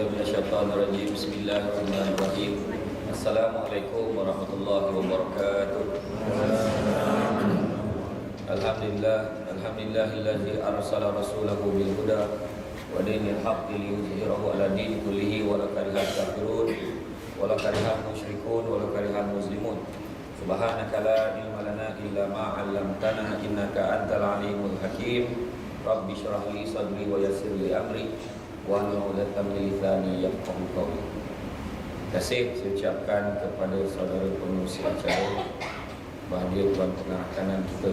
بالله من الشيطان الرجيم. بسم الله الرحمن الرحيم. Assalamualaikum warahmatullahi wabarakatuh. Alhamdulillahilladzi arsala rasulahu bil huda wa dinil haqqi liyuzhirahu ala dini kullihi wa la karihal kafirun wa la karihal musyrikun wa la karihal muslimun. Subhanaka la ilma lana illa ma 'allamtana innaka antal alimul hakim. Rabbi shrah li sadri wa yassir li amri wa hlul 'uqdatam min lisani yafqahu qawli. Terima kasih saya ucapkan kepada saudara pengurusi acara, bahagia tuan tengah kanan kita,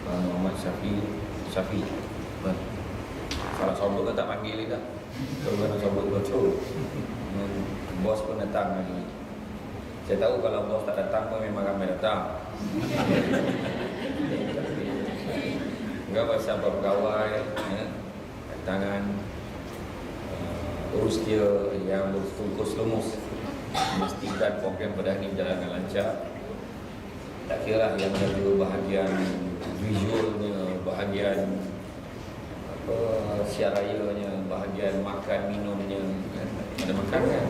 Muhammad Syafi. Kalau sombong kan tak panggil ni dah. Kalau sombong betul. Bos pun datang hari ni. Saya tahu kalau bos tak datang pun memang ramai datang. Enggak pasal berpegawai, tangan urus dia yang berfungkus lumus, memastikan program pada ini berjalan dengan lancar. Tak kira lah yang ada bahagian visualnya, bahagian siarayanya, bahagian makan minumnya, ada makan kan?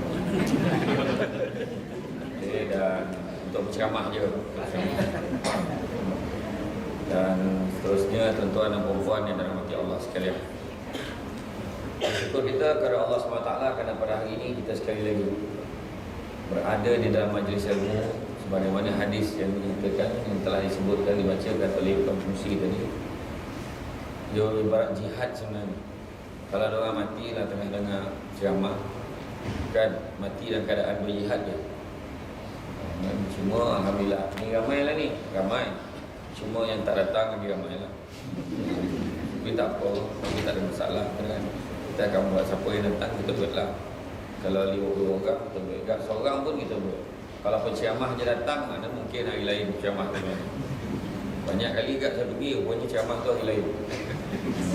Dan untuk berceramah je. Dan seterusnya tuan-tuan dan puan-puan yang dirahmati Allah sekalian. Syukur kita kepada Allah SWT kerana pada hari ini kita sekali lagi berada di dalam majlis ilmu sebagaimana hadis yang menyatakan, yang telah disebutkan, dibacakan oleh pengurusi tadi. Dia ibarat jihad sebenarnya. Kalau orang mati lah tengah dengar ceramah, kan mati dalam keadaan berjihad je. Cuma alhamdulillah ni ramai lah ni, ramai. Cuma yang tak datang lagi ramai lah. Tapi tak apa, tapi tak ada masalah kan. Kita akan buat siapa yang datang kita buatlah. Kalau 50 orang kita buat, tak seorang pun kita buat. Kalau penceramah je datang, mana mungkin hari lain penceramah tu. Banyak kali kat saya pergi, rupanya ceramah tu hari lain.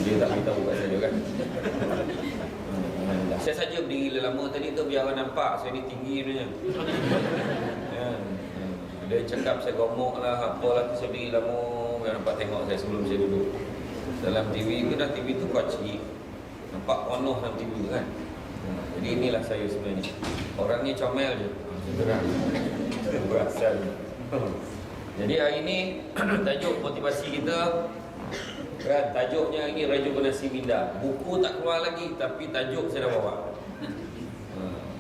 Dia tak beritahu kat saya kan. Saya saja berdiri lama tadi tu biar orang nampak saya ni tinggi sebenarnya. Dia cakap saya gomok lah, apalah tu saya berdiri lama biar nampak tengok saya sebelum saya duduk. Dalam TV tu dah, TV tu kecil, nampak penuh dalam TV kan. Jadi inilah saya sebenarnya. Orang ni comel je. Berasal. Jadi hari ni tajuk motivasi kita kan, tajuknya ini Rejuvenasi Minda. Buku tak keluar lagi tapi tajuk saya dah bawa.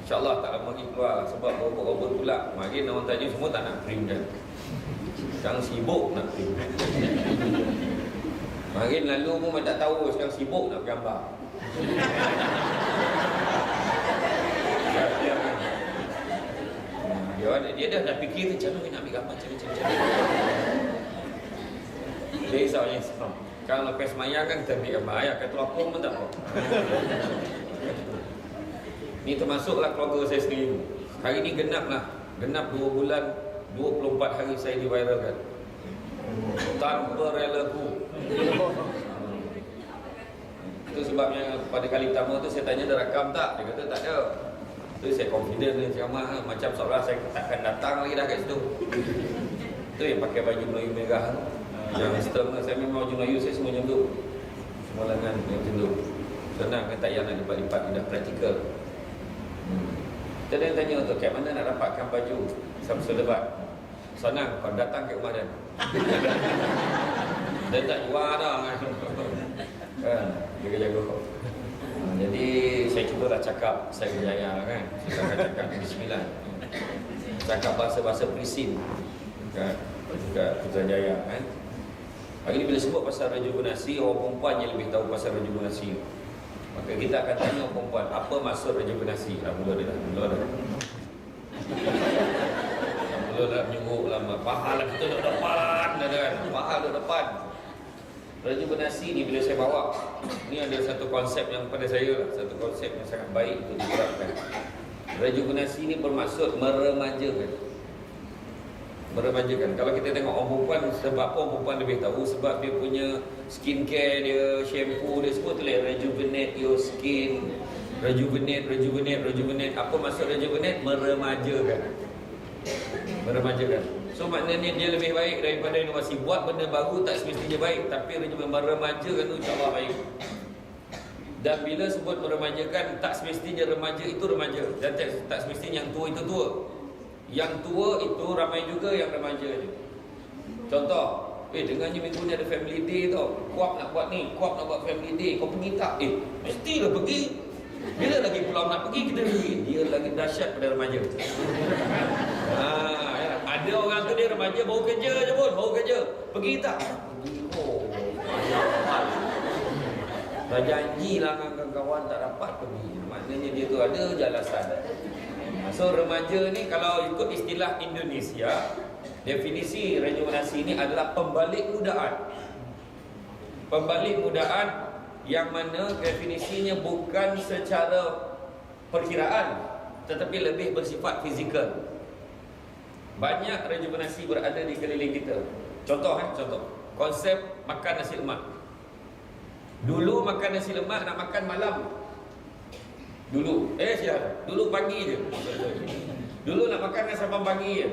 InsyaAllah tak lama lagi keluar lah, sebab robot-robot pula makin orang tajuk semua tak nak print kan. Sekarang sibuk nak print. Makin lalu pun tak tahu, sekarang sibuk nak gambar. Dia dah fikir tu, macam mana nak ambil gambar, macam. Dia risaunya kalau lepas semayang kan kita ambil gambar, ayah kata apa pun tak apa. Ni termasuklah keluarga saya sendiri. Hari ni genap 2 bulan 24 hari saya diviralkan tanpa relaku. Itu sebabnya pada kali pertama tu saya tanya dah rakam tak? Dia kata tak ada. Tu saya confident dengan ceramah, macam seolah saya takkan datang lagi dah kat situ. Tu yang pakai baju Melayu merah yang sistem saya memang baju Melayu saya semua macam tu. Semua lengan macam tu. Senang kan, tak payah nak lipat-lipat, dah praktikal. Kita ada yang tanya tu, kat mana nak dapatkan baju Samsul Debat? Senang, kau datang ke rumah dia. Dia tak jual dah kan, dia jaga kau. Jadi saya cubalah cakap saya berjaya kan. Saya akan cakap bismillah. Cakap bahasa-bahasa prisin kan, juga Putrajaya kan. Hari ni bila sebut pasal rejuvenasi, orang perempuan yang lebih tahu pasal rejuvenasi. Maka kita akan tanya orang perempuan, apa maksud rejuvenasi? Mula dah menyuruh lama. Pahal lah kita duduk depan dah kan. Pahal duduk depan. Rejuvenasi ni bila saya bawa, ni ada satu konsep yang pada saya lah, satu konsep yang sangat baik untuk diterapkan. Rejuvenasi ni bermaksud meremajakan. Kalau kita tengok orang perempuan, sebab apa orang perempuan lebih tahu? Sebab dia punya skincare dia, shampoo dia, semua tulis rejuvenate your skin. Rejuvenate. Apa maksud rejuvenate? Meremajakan. So maknanya dia lebih baik daripada inovasi. Buat benda baru tak semestinya baik, tapi meremajakan tu insyaAllah baik. Dan bila sebut meremajakan, tak semestinya remaja itu remaja, dan tak semestinya yang tua itu tua. Yang tua itu ramai juga yang remaja je. Contoh, dengannya minggu ni ada family day tau, Kuap nak buat ni, Kuap nak buat family day, kau pergi tak? Mestilah pergi. Bila lagi pulang nak pergi, kita pergi. Dia lagi dahsyat pada remaja. Ada orang tu dia remaja, baru kerja je pun, baru kerja. Pergi tak? Pergi. Dah janjilah dengan kawan-kawan, tak dapat pergi. Maknanya dia tu ada je alasan. So remaja ni kalau ikut istilah Indonesia, definisi rejuvenasi ni adalah pembalik mudaan. Pembalik mudaan yang mana definisinya bukan secara perkiraan, tetapi lebih bersifat fizikal. Banyak rejuvenasi berada di keliling kita. Contoh konsep makan nasi lemak. Dulu makan nasi lemak nak makan malam. Dulu pagi je. Dulu nak makan sampai pagi je.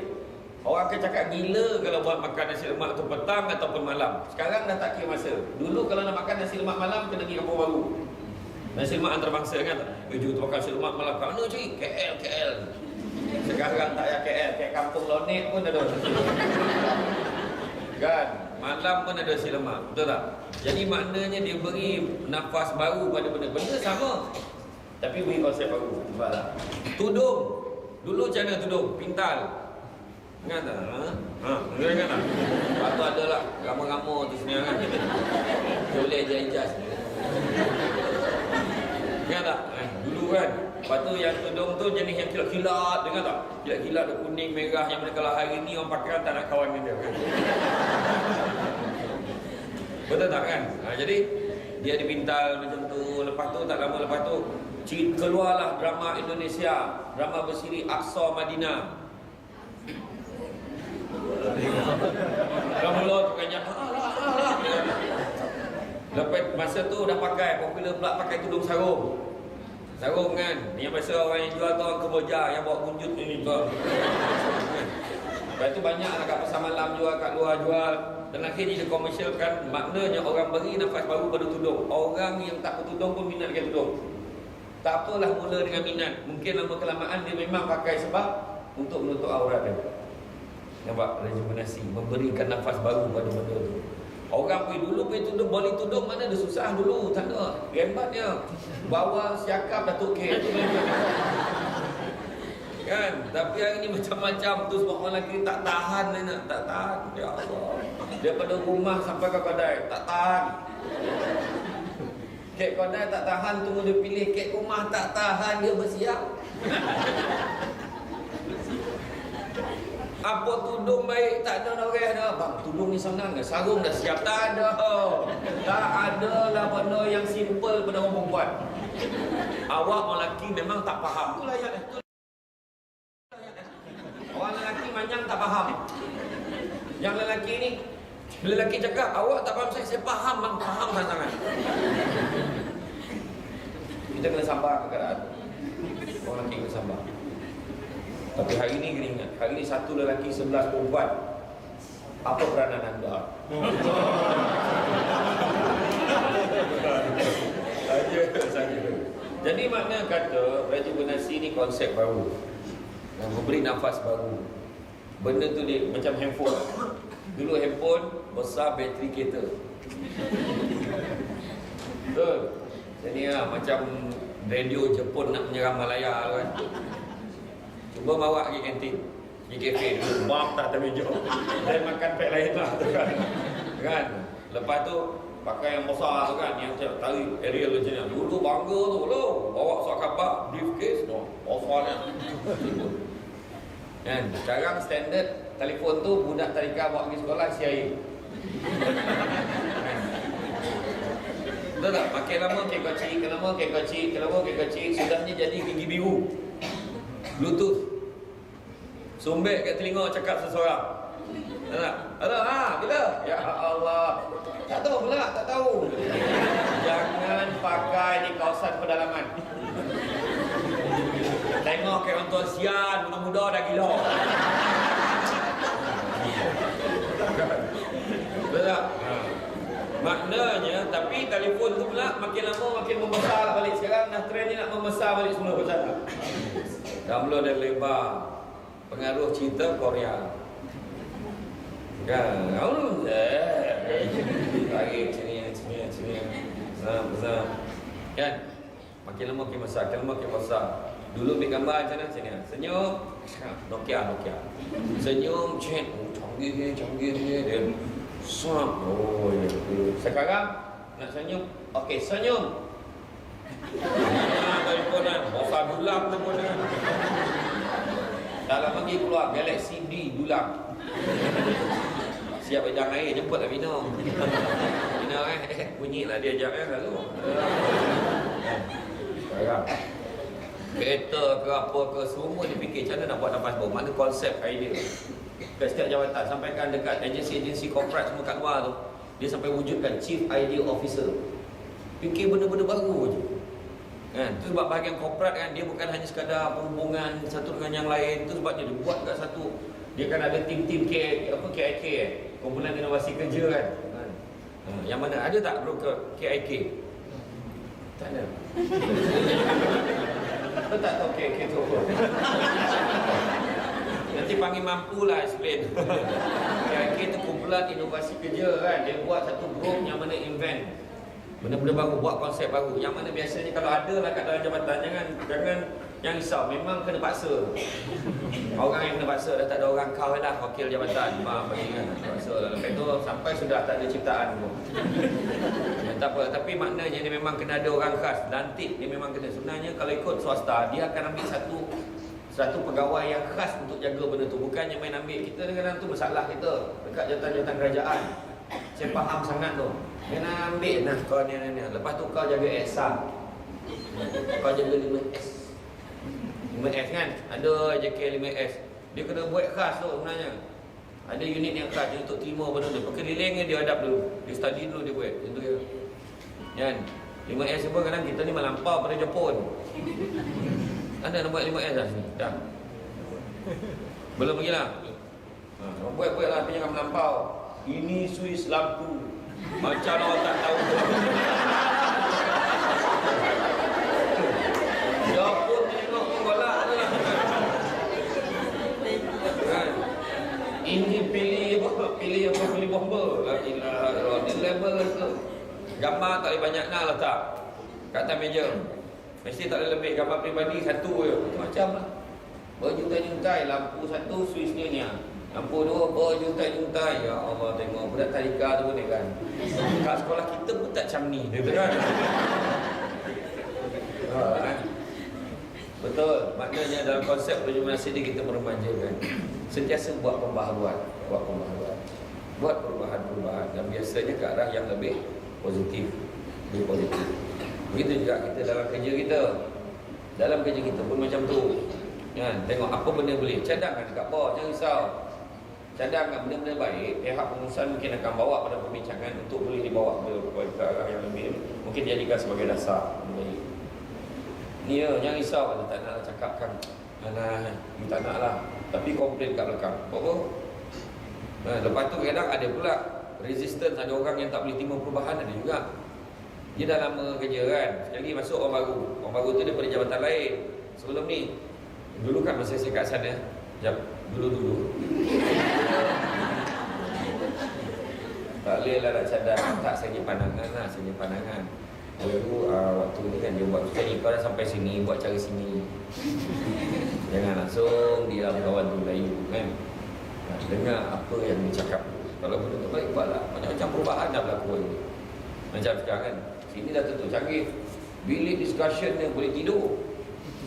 Orang akan cakap gila kalau buat makan nasi lemak tu petang ataupun malam. Sekarang dah tak kira masa. Dulu kalau nak makan nasi lemak malam, kena pergi kampung baru. Nasi lemak antarabangsa kan. Jom tu makan nasi lemak malam. Mana cik? KL. Sekarang tak payah KL, kayak kampung Lonet pun ada. Kan? Malam pun ada nasi lemak. Betul tak? Jadi maknanya dia beri nafas baru pada benda sama, tapi beri konsep baru. Nampak tak? Tudung. Dulu macam mana tudung? Pintal. Ingat tak? Ingat tak? Lepas tu ada lah gambar-gambar tu sebenarnya kan. Dia boleh ijaz. Ingat tak? Dulu kan. Lepas tu yang tudung tu jenis yang kilat-kilat. Dengar tak? Kilat-kilat ada kuning, merah. Yang mana kalau hari ni orang pakai tak nak kawan dengan dia kan. Betul tak kan? Jadi dia dipintal macam tu. Lepas tu tak lama lepas tu keluarlah drama Indonesia, drama bersiri Aqsa Madinah. Mula tu kan lepas masa tu dah pakai, popular pula pakai tudung sarung. Sarung kan, yang biasa orang yang jual tu orang Kemboja yang bawa kunjut ni tu. Lepas tu banyak lah kat pasar malam jual, kat luar jual. Dan akhirnya dia komersialkan. Maknanya orang beri nafas baru pada tudung. Orang yang tak bertudung pun minat dengan tudung. Tak apalah mula dengan minat. Mungkin lama kelamaan dia memang pakai sebab untuk menutup aurat dia. Nampak? Rejuvenasi, memberikan nafas baru pada benda tu. Orang pergi dulu pergi tudung, balik tudung mana ada susah dulu. Tak ada, rembatnya. Bawa siakap Datuk K. Kan? Tapi hari ni macam-macam tu sebab orang lelaki tak tahan nak. Tak tahan. Ya Allah. Daripada rumah sampai ke kedai, tak tahan. Kek kedai tak tahan, tunggu dia pilih. Kek rumah tak tahan, dia bersiap. Apa tudung baik, tak ada orang dah. Bang, tudung ni senang ke? Sarung dah siap. Tak ada. Tak ada lah benda yang simple pada orang perempuan. Awak orang lelaki memang tak faham. Itulah yang orang lelaki manyang tak faham. Yang lelaki ni, bila lelaki cakap, awak tak faham saya faham bang, faham sangat. Kita kena sabar keadaan. Orang lelaki kena sabar. Tapi hari ni kena ingat, hari ni satu lelaki 11 perempuan. Apa peranan anda? Saja. Jadi makna kata rejuvenasi ni konsep baru, memberi nafas baru. Benda tu dia macam handphone. Dulu handphone besar bateri kereta. Betul. Jadi macam radio Jepun nak menyerang Malaya kan. Cuba bawa pergi kantin, pergi kafe dulu, bang tak ada meja. Dan makan pack lain lah tu kan. Lepas tu pakai yang besar tu kan, yang tarik aerial macam ni. Dulu bangga tu lo, bawa suat khabar, briefcase tu, besarnya. Kan, sekarang standard telefon tu budak tadika bawa pergi sekolah isi air. Betul tak? Makin lama kek kecil, kek kecil, sudahnya jadi gigi biru. Bluetooth. Sombek kat telinga cakap seseorang. Tak? Bila? Ya Allah. Tak tahu pula, tak tahu. Jangan pakai di kawasan pedalaman. Tengok kat orang tua sian, muda-muda dah gila. Betul tak? Maknanya, tapi telefon tu pula makin lama makin membesar balik. Sekarang dah trend ni nak membesar balik semua pasal. Download dan lebar. Pengaruh cerita Korea. Kan? Tarik sini. Besar. Kan? Makin lama makin besar, Dulu ambil gambar macam mana? Sini. Senyum. Nokia. Senyum, chat. Canggih dia. Ya. Sekarang nak senyum. Okey, senyum. Teleponan. Bosan dulang teleponan. Dalam lagi keluar Galaxy D dulang. Siap ajak air, jemput lah minum. Minum bunyilah dia ajak lalu. Sekarang kereta ke apa ke semua dipikir macam mana nak buat nafas bau. Mana konsep idea ke setiap jabatan, sampaikan dekat agensi-agensi korporat semua kat luar tu, dia sampai wujudkan Chief Idea Officer. Fikir benda-benda baru je kan. Tu sebab bahagian korporat kan, dia bukan hanya sekadar perhubungan satu dengan yang lain. Tu sebab dia buat kat satu, dia kan ada tim-tim KIK kumpulan inovasi kerja kan. Yang mana ada tak bro ke KIK? Tak ada. Kau tak tahu KIK tu apa? Nanti panggil mampulah explain. KIK tu kumpulan inovasi kerja kan. Dia buat satu group yang mana invent benda-benda baru, buat konsep baru. Yang mana biasanya kalau ada lah kat dalam jabatan, jangan yang risau, memang kena paksa. Orang yang kena paksa, dah tak ada orang kau dah wakil jabatan. Bagi kan, paksa lah. Lepas tu sampai sudah tak ada ciptaan pun. Tak apa, tapi maknanya dia memang kena ada orang khas. Lantik dia memang kena. Sebenarnya kalau ikut swasta, dia akan ambil satu pegawai yang khas untuk jaga benda tu. Bukannya main ambil. Kita kadang-kadang tu masalah kita dekat jabatan-jabatan kerajaan. Saya faham sangat tu. Kena ambil kau ni. Lepas tu kau jaga ESA. Kau jaga 5S. 5S kan? Ada JK 5S. Dia kena buat khas tu sebenarnya. Ada unit yang khas dia untuk terima benda tu. Perkelilingnya dia hadap dulu. Dia study dulu dia buat. Itu dia. Kan? 5S pun kadang kita ni melampau pada Jepun. Anda nak buat 5S dah sini? Dah. Belum lagi lah. Buat lah tapi jangan melampau. Ini Swiss lampu. Macam orang tak tahu. Jepun tengok golak tu lah. Kan? Ini pilih bomba. La ilaha illallah. Di level tu. Gambar tak boleh banyak nak letak kat atas meja. Mesti tak boleh lebih. Gambar peribadi satu je. Macam lah. Berjuntai-juntai. Lampu satu, switchnya ni. Lampu dua, berjuntai-juntai. Ya Allah, tengok budak tadika tu pun ni kan. Kat sekolah kita pun tak macam ni. Dia kan? Betul. Maknanya dalam konsep perjumpaan sini kita meremajakan. Sentiasa buat pembaharuan. Buat perubahan-perubahan. Dan biasanya ke arah yang lebih positif. Begitu juga kita dalam kerja kita. Dalam kerja kita pun macam tu. Kan? Tengok apa benda boleh. Cadangkan dekat bawah. Jangan risau. Cadangkan benda-benda baik. Pihak pengurusan mungkin akan bawa pada perbincangan untuk boleh dibawa ke arah yang lebih. Mungkin dijadikan sebagai dasar. Ni ya, jangan risau. Kalau tak nak cakapkan. Ni tak nak lah. Tapi komplain kat belakang. Apa? Lepas tu kadang ada pula resistance. Ada orang yang tak boleh terima perubahan. Ada juga. Dia dah lama kerja kan. Sekali masuk orang baru. Orang baru tu daripada jabatan lain. Sebelum ni, dulu kan masa saya kat sana, dulu tak boleh lah nak cadang. Tak, saya pandangan lah. Baru waktu ni kan dia buat macam ni. Kau dah sampai sini, buat cara sini. Jangan langsung dia kawan tu Melayu kan. Dengar apa yang dia cakap. Kalau benda tu baik, buatlah. Macam-macam perubahan dah berlaku ni. Macam sekarang kan, sini dah tentu canggih. Bilik discussion dia boleh tidur.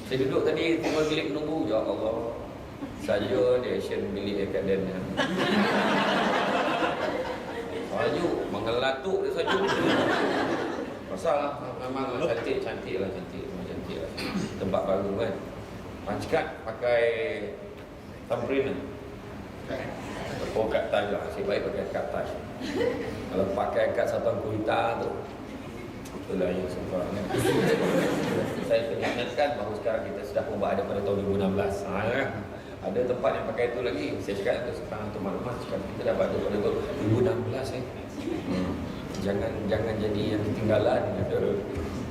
Saya duduk tadi, tengok bilik menunggu. Ya Allah, saja dia action bilik akadem ni. Sajuk, mengelatuk dia sajuk. Pasal lah, memang cantik lah. Tempat baru kan. Pancikat pakai thumbprint lah. Kat touch lah, asyik baik pakai kat touch. Kalau pakai kat satuan kuita tu, itulah yang sempurna. Saya peringatkan bahawa sekarang kita sudah ubah ada pada tahun 2016. Ada tempat yang pakai itu lagi. Saya cakap itu sekarang tu maklumat cakap kita dah pada tahun 2016 jangan jadi yang ketinggalan.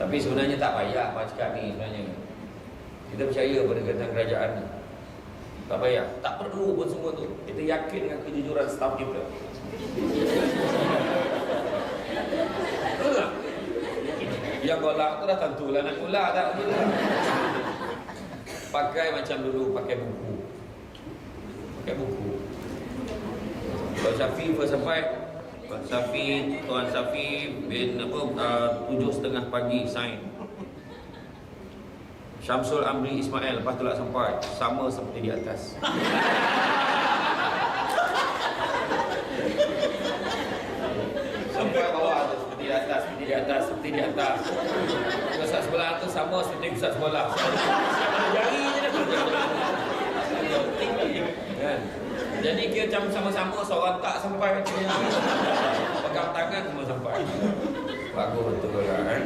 Tapi sebenarnya tak payah Pak cakap ni sebenarnya. Kita percaya pada kedatangan kerajaan ni. Tak payah, tak perlu pun semua tu. Kita yakin dengan kejujuran staf kita. Betul tak? Yang golak tu dah tentulah nak golak tak gitu. Pakai macam dulu, pakai buku. Pakai buku. Tuan Syafi first sampai Tuan Syafi bin 7:30 pagi sign. Syamsul Amri Ismail lepas tu lah sampai sama seperti di atas. Sampai bawah tu seperti di atas. Pusat sebelah tu sama seperti pusat sekolah. Jari je dah. Kan? Jadi kita macam sama-sama seorang tak sampai macam ni. Pegang tangan semua sampai. Bagus betul lah kan.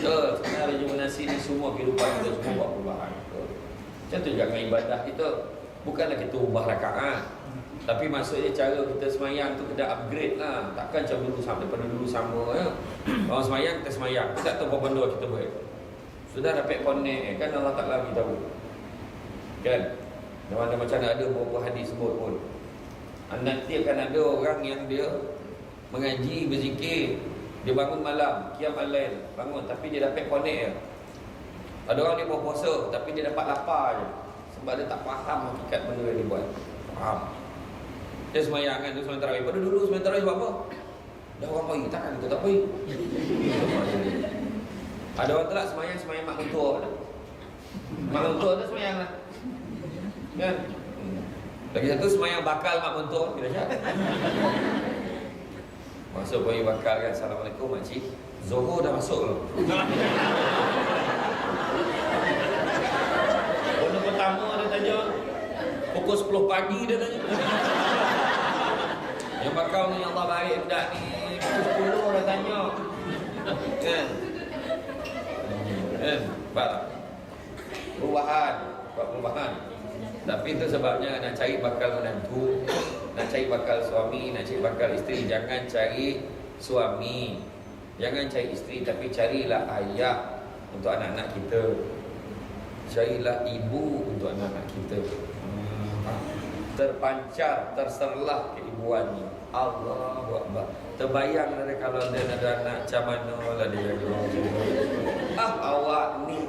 So, sebenarnya rejuvenasi ni semua kehidupan kita semua buat perubahan. Macam tu juga dengan ibadah kita. Bukanlah kita ubah rakaat, tapi maksudnya cara kita semayang tu kita upgrade lah. Takkan macam dulu sama, daripada dulu sama ya. Orang semayang, kita semayang. Kita tak tahu berapa benda kita buat. Sudah dapat connect kan, Allah tak lagi tahu. Kan? Macam mana ada beberapa hadis sebut pun. Nanti akan ada orang yang dia mengaji, berzikir, dia bangun malam, qiyam al-lail, bangun tapi dia dapat connect je. Ada orang dia berpuasa tapi dia dapat lapar je. Sebab dia tak faham hakikat benda yang dia buat. Faham? Dia semayang kan, dia semayang tarawih. Pada dulu semayang tarawih buat apa? Dah orang pergi, takkan kita tak pergi. Ada orang tak semayang mak mentua. Mak mentua tu semayang lah. Kan? Lagi satu semayang bakal mak mentua. Bila cakap masuk pergi bakal kan, Assalamualaikum makcik, Zohor dah masuk loh. Benda pertama dia tanya pukul 10 pagi dia tanya. Yang bakal ni Allah baik budak ni pukul 10 dia tanya. Kan? Nampak tak? Perubahan. Tapi itu sebabnya nak cari bakal menantu, nak cari bakal suami, nak cari bakal isteri. Jangan cari suami, jangan cari isteri, tapi carilah ayah untuk anak-anak kita. Carilah ibu untuk anak-anak kita. Terpancar, terserlah keibuannya. Allahu Akbar. Terbayang dari kalau dia ada anak macam mana lah dia jaga. Awak ni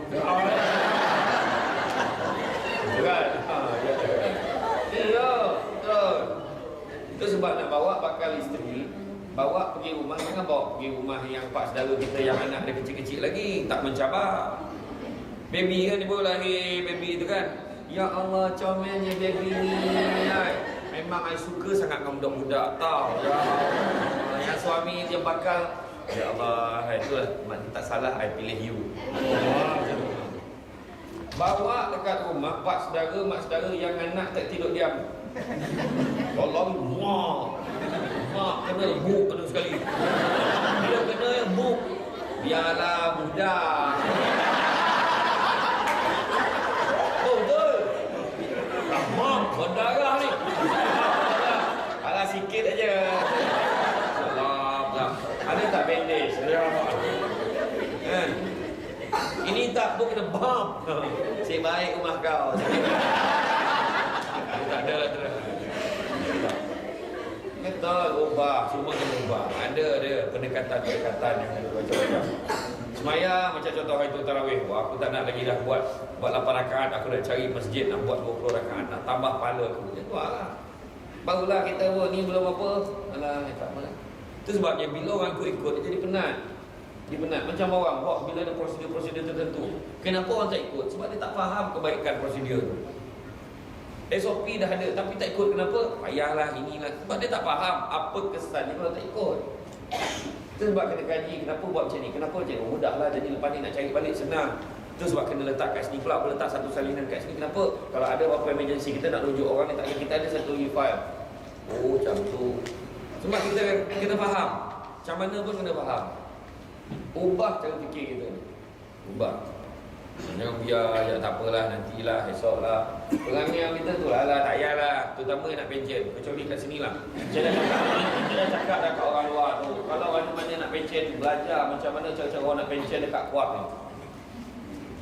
kan? Ya, betul. Itu sebab nak bawa bakal isteri, bawa pergi rumah, jangan bawa pergi rumah yang pak saudara kita yang anak dia kecil-kecil lagi, tak mencabar. Baby kan, dia baru lahir baby tu kan. Ya Allah, comelnya baby ni. Memang I suka sangat dengan budak-budak tau. Ya Allah. Yang suami dia bakal, ya Allah, itulah mak tak salah, I pilih you. Bawa dekat rumah mak saudara yang anak tak tidur diam. Tolong mak kena buk kena sekali. Bila kena buk, biarlah budak. Betul. Mak berdarah ni. Alah sikit aja. Allah. Ada tak bandage? Kan? Ini tak pun kena bump. Si baik rumah kau. Tak ada lah terus. Betul, ubah. Semua kena ubah. Ada pendekatan-pendekatan yang ada macam-macam. Semayang macam contoh hari tu tarawih. Aku tak nak lagi dah buat 8 rakaat. Aku nak cari masjid nak buat 20 rakaat. Nak tambah pahala aku. Macam tu lah. Barulah kita buat ni belum apa. Alah, tak apa. Itu sebabnya bila orang ikut dia jadi penat. Dia penat. Macam orang buat bila ada prosedur-prosedur tertentu. Kenapa orang tak ikut? Sebab dia tak faham kebaikan prosedur tu. SOP dah ada tapi tak ikut, kenapa? Payahlah inilah. Sebab dia tak faham apa kesannya kalau tak ikut. Itu sebab kena kaji kenapa buat macam ni. Kenapa macam ni? Mudahlah, jadi lepas ni nak cari balik senang. Itu sebab kena letak kat sini pula. Letak satu salinan kat sini. Kenapa? Kalau ada apa-apa emergency kita nak rujuk orang ni tak ada. Kita ada satu e-file. Oh macam tu. Sebab kita kena faham. Macam mana pun kena faham. Ubah cara fikir kita. Ubah. Jangan biar, ya tak apalah, nantilah, esoklah. Orang yang kita tu lah, tak payahlah. Terutama nak pencen, kecuali kat sini lah. Saya dah cakap dah kat orang luar tu. Kalau mana nak pencen, belajar macam mana cara-cara orang nak pencen dekat Kuap ni.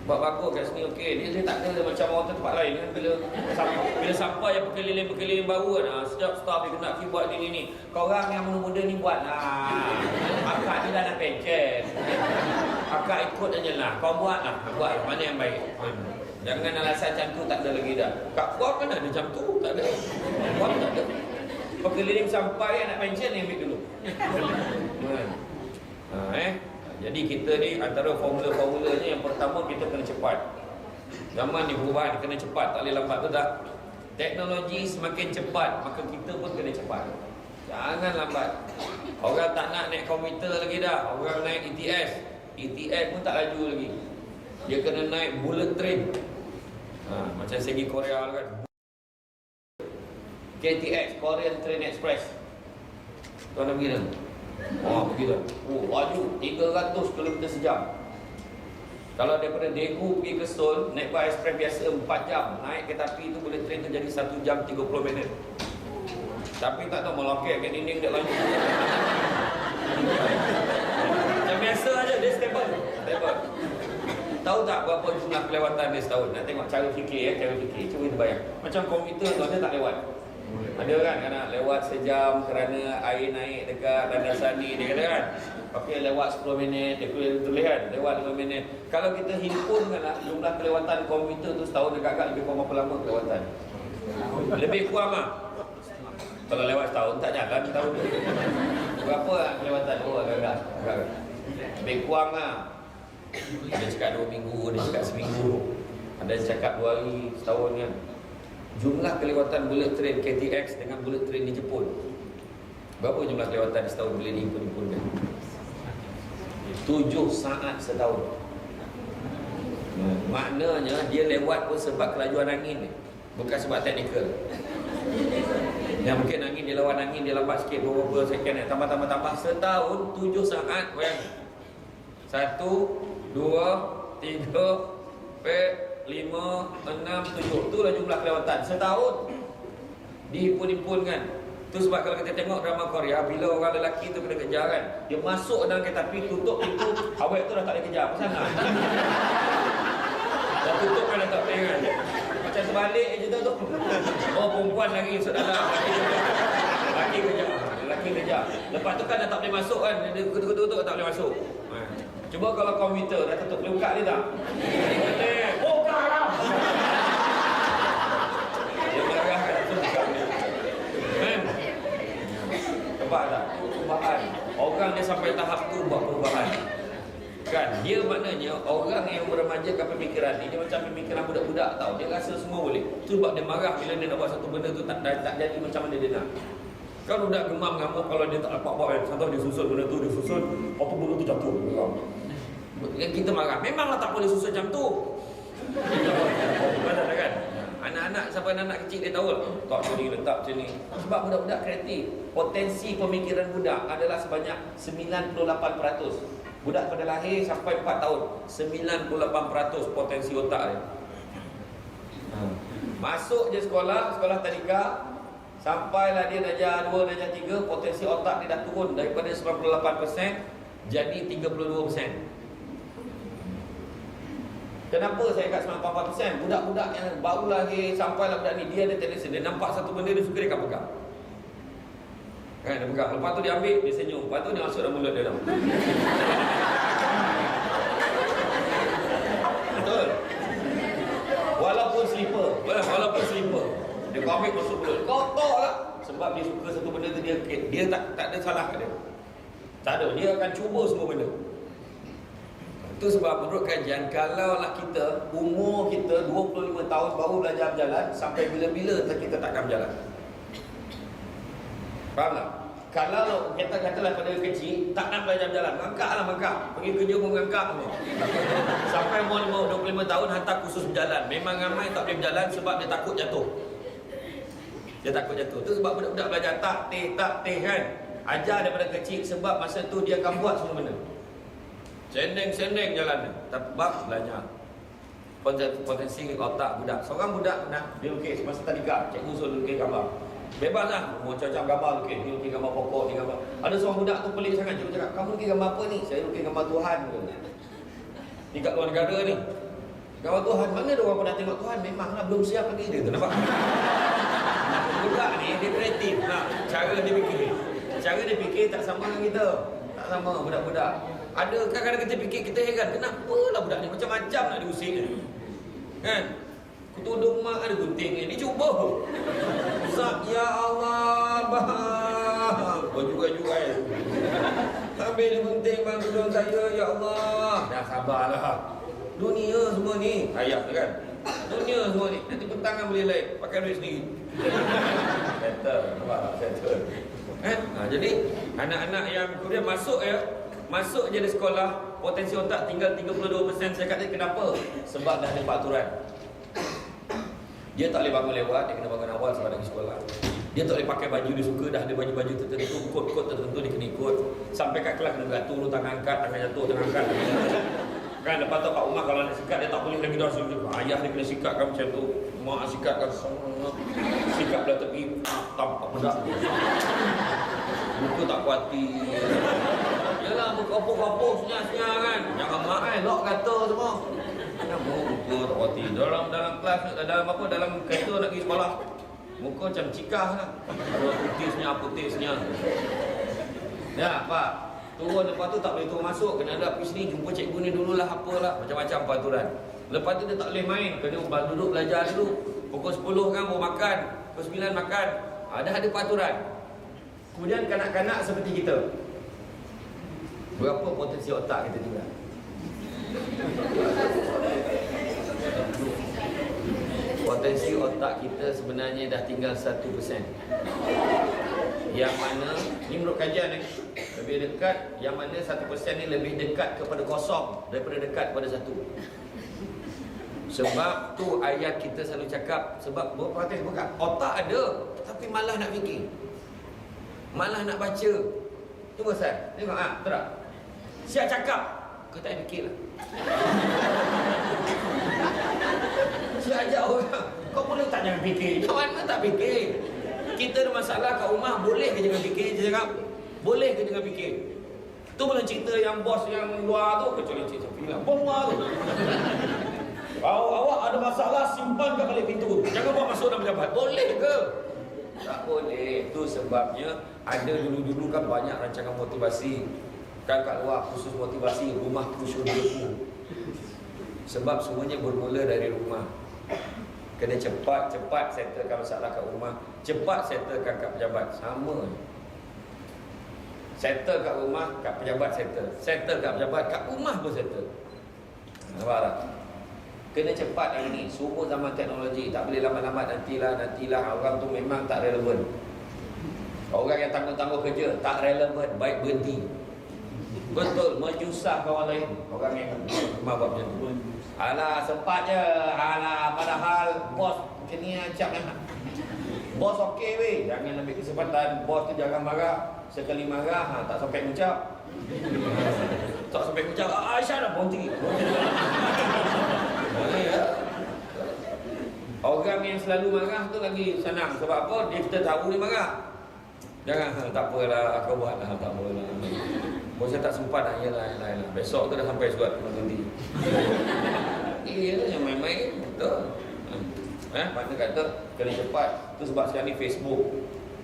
Buat bagus kat sini, okey. Dia tak ada macam orang tempat lain kan. Bila sampai yang berkeliling baru kan. Setiap staff dia kena buat ni. Kau orang yang muda-muda ni buat. Akak ni dah nak pencen. Akak ikut aja lah. Kau buat lah. Buat mana yang baik. Jangan alasan macam tu tak ada lagi dah. Kat Kuap kan ada macam tu. Tak ada. Kuap tak ada. Berkeliling sampai nak pencen ni ambil dulu. Jadi kita ni antara formula-formulanya yang pertama kita kena cepat. Zaman ni perubahan kena cepat, tak boleh lambat, betul tak? Teknologi semakin cepat, maka kita pun kena cepat. Jangan lambat. Orang tak nak naik komputer lagi dah. Orang naik ETS. ETS pun tak laju lagi. Dia kena naik bullet train. Macam segi Korea kan. KTX, Korean Train Express. Tuan nak pergi dah? Begitu. Laju 300 km sejam. Kalau daripada Daegu pergi ke Seoul, naik bus express biasa 4 jam. Naik kereta api tu boleh train terjadi 1 jam 30 minit. Tapi tak tahu melokek ke dinding dia laju. Macam biasa aja, dia stable. Tahu tak berapa jumlah kelewatan dia setahun? Nak tengok cara fikir, cara fikir. Cuba kita bayang. Macam komputer tu dia tak lewat. Ada kan nak lewat sejam kerana air naik dekat landasan ni, dia kata kan. Tapi lewat 10 minit, dia tulis kan, lewat 5 minit. Kalau kita himpunkanlah jumlah kelewatan komputer tu setahun dekat lebih kurang berapa lama kelewatan? Lebih kurang lah. Kalau lewat setahun tak jalan setahun tu. Berapa lah kelewatan? Agak-agak. Lebih kurang lah. Ada cakap 2 minggu, ada cakap seminggu, ada cakap 2 hari, setahun kan. Jumlah kelewatan bullet train KTX dengan bullet train di Jepun, berapa jumlah kelewatan setahun boleh dihimpun-himpunkan? 7 saat setahun. Maknanya dia lewat pun sebab kelajuan angin, bukan sebab teknikal. Yang mungkin angin, dia lawan angin, dia lambat sikit beberapa second, tambah setahun 7 saat. Bayang 1, 2, 3, 4, 5, 6, 7. Itulah jumlah kelewatan setahun dihimpun-himpunkan. Tu sebab kalau kita tengok drama Korea, bila orang lelaki tu kena kejar kan, dia masuk dalam kereta api, tutup pintu, awet tu dah tak boleh kejar. Pasal nak dah tutup kan, dah tak boleh kan. Macam terbalik je tu. Perempuan lagi masuk dalam, lelaki kejar. Lepas tu kan dah tak boleh masuk kan, dia tutup tak boleh masuk. Cuba kalau komputer dah tutup, boleh buka dia tak? Buka lah! Dia marah kan, tu buka dia. Nampak tak? Perubahan. Orang dia sampai tahap tu buat perubahan. Kan? Dia maknanya orang yang meremajakan pemikiran ni, dia macam pemikiran budak-budak tau. Dia rasa semua boleh. Tu sebab dia marah bila dia nak buat satu benda tu tak jadi macam mana dia nak. Kan budak gemam ngamuk kalau dia tak dapat buat kan. Contoh dia susun benda tu, dia susun, apa benda tu jatuh. Kita marah, memanglah tak boleh susun macam tu. Betul kan? Anak-anak, sampai anak kecil dia tahu tak macam ni, letak macam ni. Sebab budak-budak kreatif. Potensi pemikiran budak adalah sebanyak 98%. Budak pada lahir sampai 4 tahun, 98% potensi otak dia. Masuk je sekolah tadika, sampailah dia darjah 2, darjah 3, potensi otak dia dah turun daripada 98% jadi 32%. Kenapa saya kat 94%? Budak-budak yang baru lahir sampailah budak ni, dia ada talent, dia nampak satu benda dia suka, dia akan pegang. Kan, dia pegang. Lepas tu dia ambil, dia senyum. Lepas tu dia masuk dalam mulut dia dah. Betul? Walaupun slipper, dia kau ambil masuk mulut, kotor lah. Sebab dia suka satu benda tu, dia tak ada salah kat dia. Tak ada, dia akan cuba semua benda. Itu sebab menurut kajian, kalaulah kita, umur kita 25 tahun baru belajar berjalan, sampai bila-bila kita takkan berjalan. Faham tak? Kalau kita katalah pada kecil, tak nak belajar berjalan, mangkak. Pergi kerja pun mangkak. Sampai umur 25 tahun, hantar kursus berjalan. Memang ramai tak boleh berjalan sebab dia takut jatuh. Itu sebab budak-budak belajar taktik kan. Ajar daripada kecil sebab masa tu dia akan buat semua benda. Sendeng jalan, tapi bab belajar. potensi otak budak. Seorang budak dia lukis masa tadika, cikgu suruh lukis gambar. Bebas lah, macam-macam gambar lukis. Dia lukis gambar pokok, dia gambar. Ada seorang budak tu pelik sangat, cikgu cakap, "Kamu lukis gambar apa ni?" "Saya lukis gambar Tuhan." Ni kat luar negara ni. Gambar Tuhan, mana ada orang pernah tengok Tuhan? Memanglah belum siap lagi dia tu, nampak? Budak ni dia kreatif lah, cara dia fikir. Cara dia fikir tak sama dengan kita. Tak sama budak-budak. Ada kadang-kadang kita fikir, kita heran, kenapa lah budak ni macam-macam nak diusik ni. Kan? Tudung mak ada gunting ni, dia cuba. Zat ya Allah, bang. Juga-juga. Habis dia gunting bang tudung saya, ya Allah. Dah sabarlah. Dunia semua ni, ayat kan? Dunia semua ni, nanti petang kan boleh like, pakai duit sendiri. Settle, nampak tak? Settle. Jadi, anak-anak yang kemudian masuk je di sekolah, potensi otak tinggal 32%. Saya kata kenapa? Sebab dah ada peraturan. Dia tak boleh bangun lewat, dia kena bangun awal sebab nak pergi sekolah. Dia tak boleh pakai baju dia suka, dah ada baju-baju tertentu, kod-kod tertentu dia kena ikut. Sampai kat kelas kena bergatur, tangan angkat, tangan jatuh, tangan angkat. Kan lepas tu kat rumah kalau nak sikat dia tak boleh lagi dah. Ayah dia kena sikatkan macam tu, mak sikatkan sikat belah tepi, tampak bedak. Muka tak kuati. Yalah muka opok-opok senyap-senyap kan. Jangan mak lock kata semua. Kenapa muka tak kuati? Dalam kelas, dalam kereta nak pergi sekolah, muka macam cikah lah. Putih senyap. Ya Pak, turun lepas tu tak boleh turun masuk, kena ada pergi sini, jumpa cikgu ni dululah, apalah, macam-macam peraturan. Lepas tu dia tak boleh main, kena duduk belajar dulu. Pukul 10 kan baru makan, pukul 9 makan. Dah ada peraturan. Kemudian kanak-kanak seperti kita, berapa potensi otak kita tinggal? Potensi otak kita sebenarnya dah tinggal 1%. Yang mana, ni menurut kajian lebih dekat, yang mana 1% ni lebih dekat kepada kosong daripada dekat kepada 1. Sebab tu ayat kita selalu cakap, sebab berperhatian bukan otak ada tapi malah nak fikir, malah nak baca. Tu pasal tengok betul tak? Siap cakap kau tak fikir lah. Siap ajak orang, kau boleh tak jangan fikir. Macam mana tak fikir? Kita ada masalah kat rumah, boleh ke jangan fikir? Dia cakap boleh ke jangan fikir? Tu boleh cerita yang bos yang luar tu, kecuali cerita film bos luar tu. Awak ada masalah, simpan kat balik pintu, jangan bawa masuk dalam pejabat. Boleh ke? Tak boleh. Itu sebabnya ada dulu-dulu kan banyak rancangan motivasi kan kat luar, khusus motivasi rumahku syurgaku. Sebab semuanya bermula dari rumah. Kena cepat-cepat settlekan masalah kat rumah, cepat settlekan kat pejabat. Sama. Settle kat rumah, kat pejabat settle. Settle kat pejabat, kat rumah pun settle. Nampak tak? Kena cepat hari ni. Semua zaman teknologi, tak boleh lambat-lambat, nantilah. Orang tu memang tak relevan. Orang yang tangguh-tangguh kerja tak relevan, baik berhenti. Betul, menyusahkan orang lain. Orang yang buat macam tu. Alah, sempat je. Alah, padahal bos kini acap lah. Bos okey weh, jangan ambil kesempatan. Bos tu jangan marah. Sekali marah, tak sampai ucap. Tak sampai ucap, Aisyah dah berhenti. Orang yang selalu marah tu lagi senang. Sebab apa? Kita tahu dia marah. Jangan, tak apalah, aku buat lah, tak apalah. Bos saya tak sempat nak, yalah. Besok tu dah sampai surat kena berhenti. Iya, yang main-main, betul. Mana kata, kena cepat. Tu sebab sekarang ni Facebook,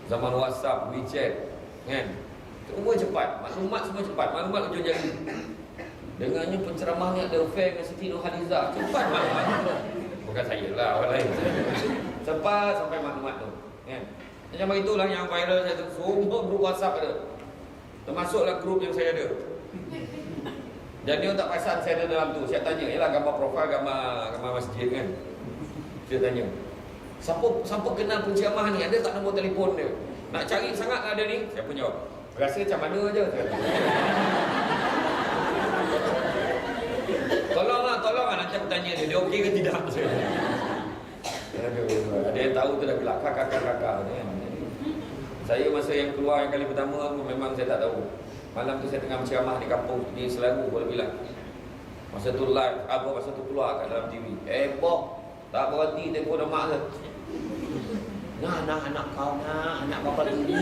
zaman WhatsApp, WeChat, kan? Semua cepat, maklumat semua cepat, maklumat ujung jari. Dengannya penceramah ni ada affair dengan Siti Nurhaliza. Cepat maklumat. Bukan saya lah, orang lain. Cepat sampai maklumat tu, kan? Macam itulah yang viral saya tu. Semua grup WhatsApp ada, termasuklah grup yang saya ada. Dan dia tak perasan saya ada dalam tu. Saya tanya, yalah gambar profil, gambar masjid kan. Saya tanya, siapa kenal penceramah ni? Ada tak nombor telefon dia? Nak cari sangat ada ni. Saya pun jawab, rasa macam mana je. Tolonglah nanti aku tanya dia okey ke tidak. Ada yang tahu tu dah bilang kakak. Saya masa yang keluar yang kali pertama aku memang saya tak tahu. Malam tu saya tengah berceramah di kampung di Selangor, boleh bilang. Masa tu live, masa tu keluar kat dalam TV. Boh, tak berhenti telefon mak dia. Nah, anak kau nak, anak bapa tinggi.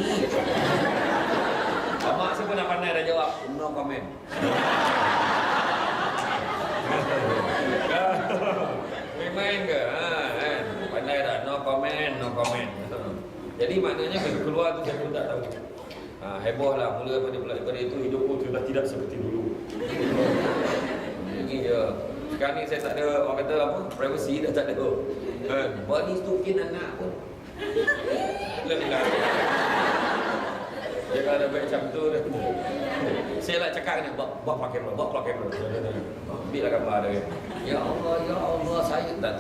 Mak saya pun dah pandai dah jawab, no comment. Main ke? Kan? Pandai dah, no comment. Jadi maknanya bila keluar tu saya pun tak tahu. Heboh lah mula daripada itu hidupku sudah tidak seperti dulu. Ini je. Sekarang ni saya tak ada, orang kata apa, privacy dah tak ada. Body stukin anak pun. Lelah. Dia kalau ada baik macam tu dah. Saya nak cakap ni, bawa pakai kamera. Ambillah gambar dia. Ya Allah, saya tak.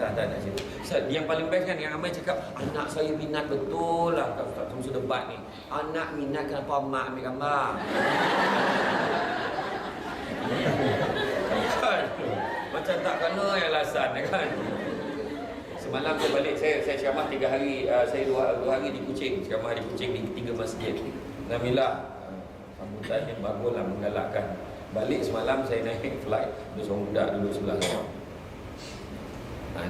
Yang paling best kan, yang ramai cakap, anak saya minat betul lah kat Ustaz Samsul debat ni. Anak minat kenapa mak ambil gambar? Macam tak kena yang alasan kan. Semalam saya balik, saya ceramah 3 hari, saya 2 hari di Kuching, ceramah di Kuching di 3 masjid. Alhamdulillah, sambutan yang baguslah, menggalakkan. Balik semalam saya naik flight, ada seorang budak duduk sebelah saya.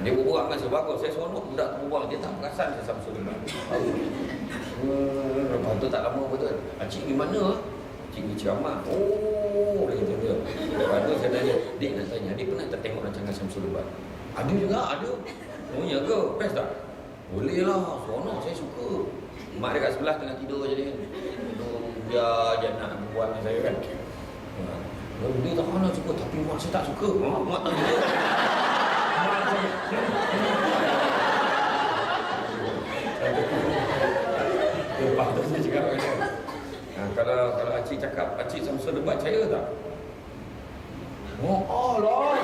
Dia berbual kan sebagus, saya seronok budak tu berbual, dia tak perasan saya Samsul debat. Lepas tu tak lama betul. Cik di mana? Cik di ceramah. Oh, dia kata dia. Lepas tu saya tanya, Dik nak tanya, Dik pernah tak tengok rancangan Samsul debat? Ada juga, ada. Oh ya ke? Best tak? Boleh lah, seronok, saya suka. Mak dia kat sebelah tengah tidur je dia. Dia nak buat dengan saya kan. Dia tak nak suka, tapi mak saya tak suka. Mak tak suka. Mak saya. Lepas tu saya cakap kat dia. Kalau Acik cakap, Acik Samsul debat saya tak? Oh lah.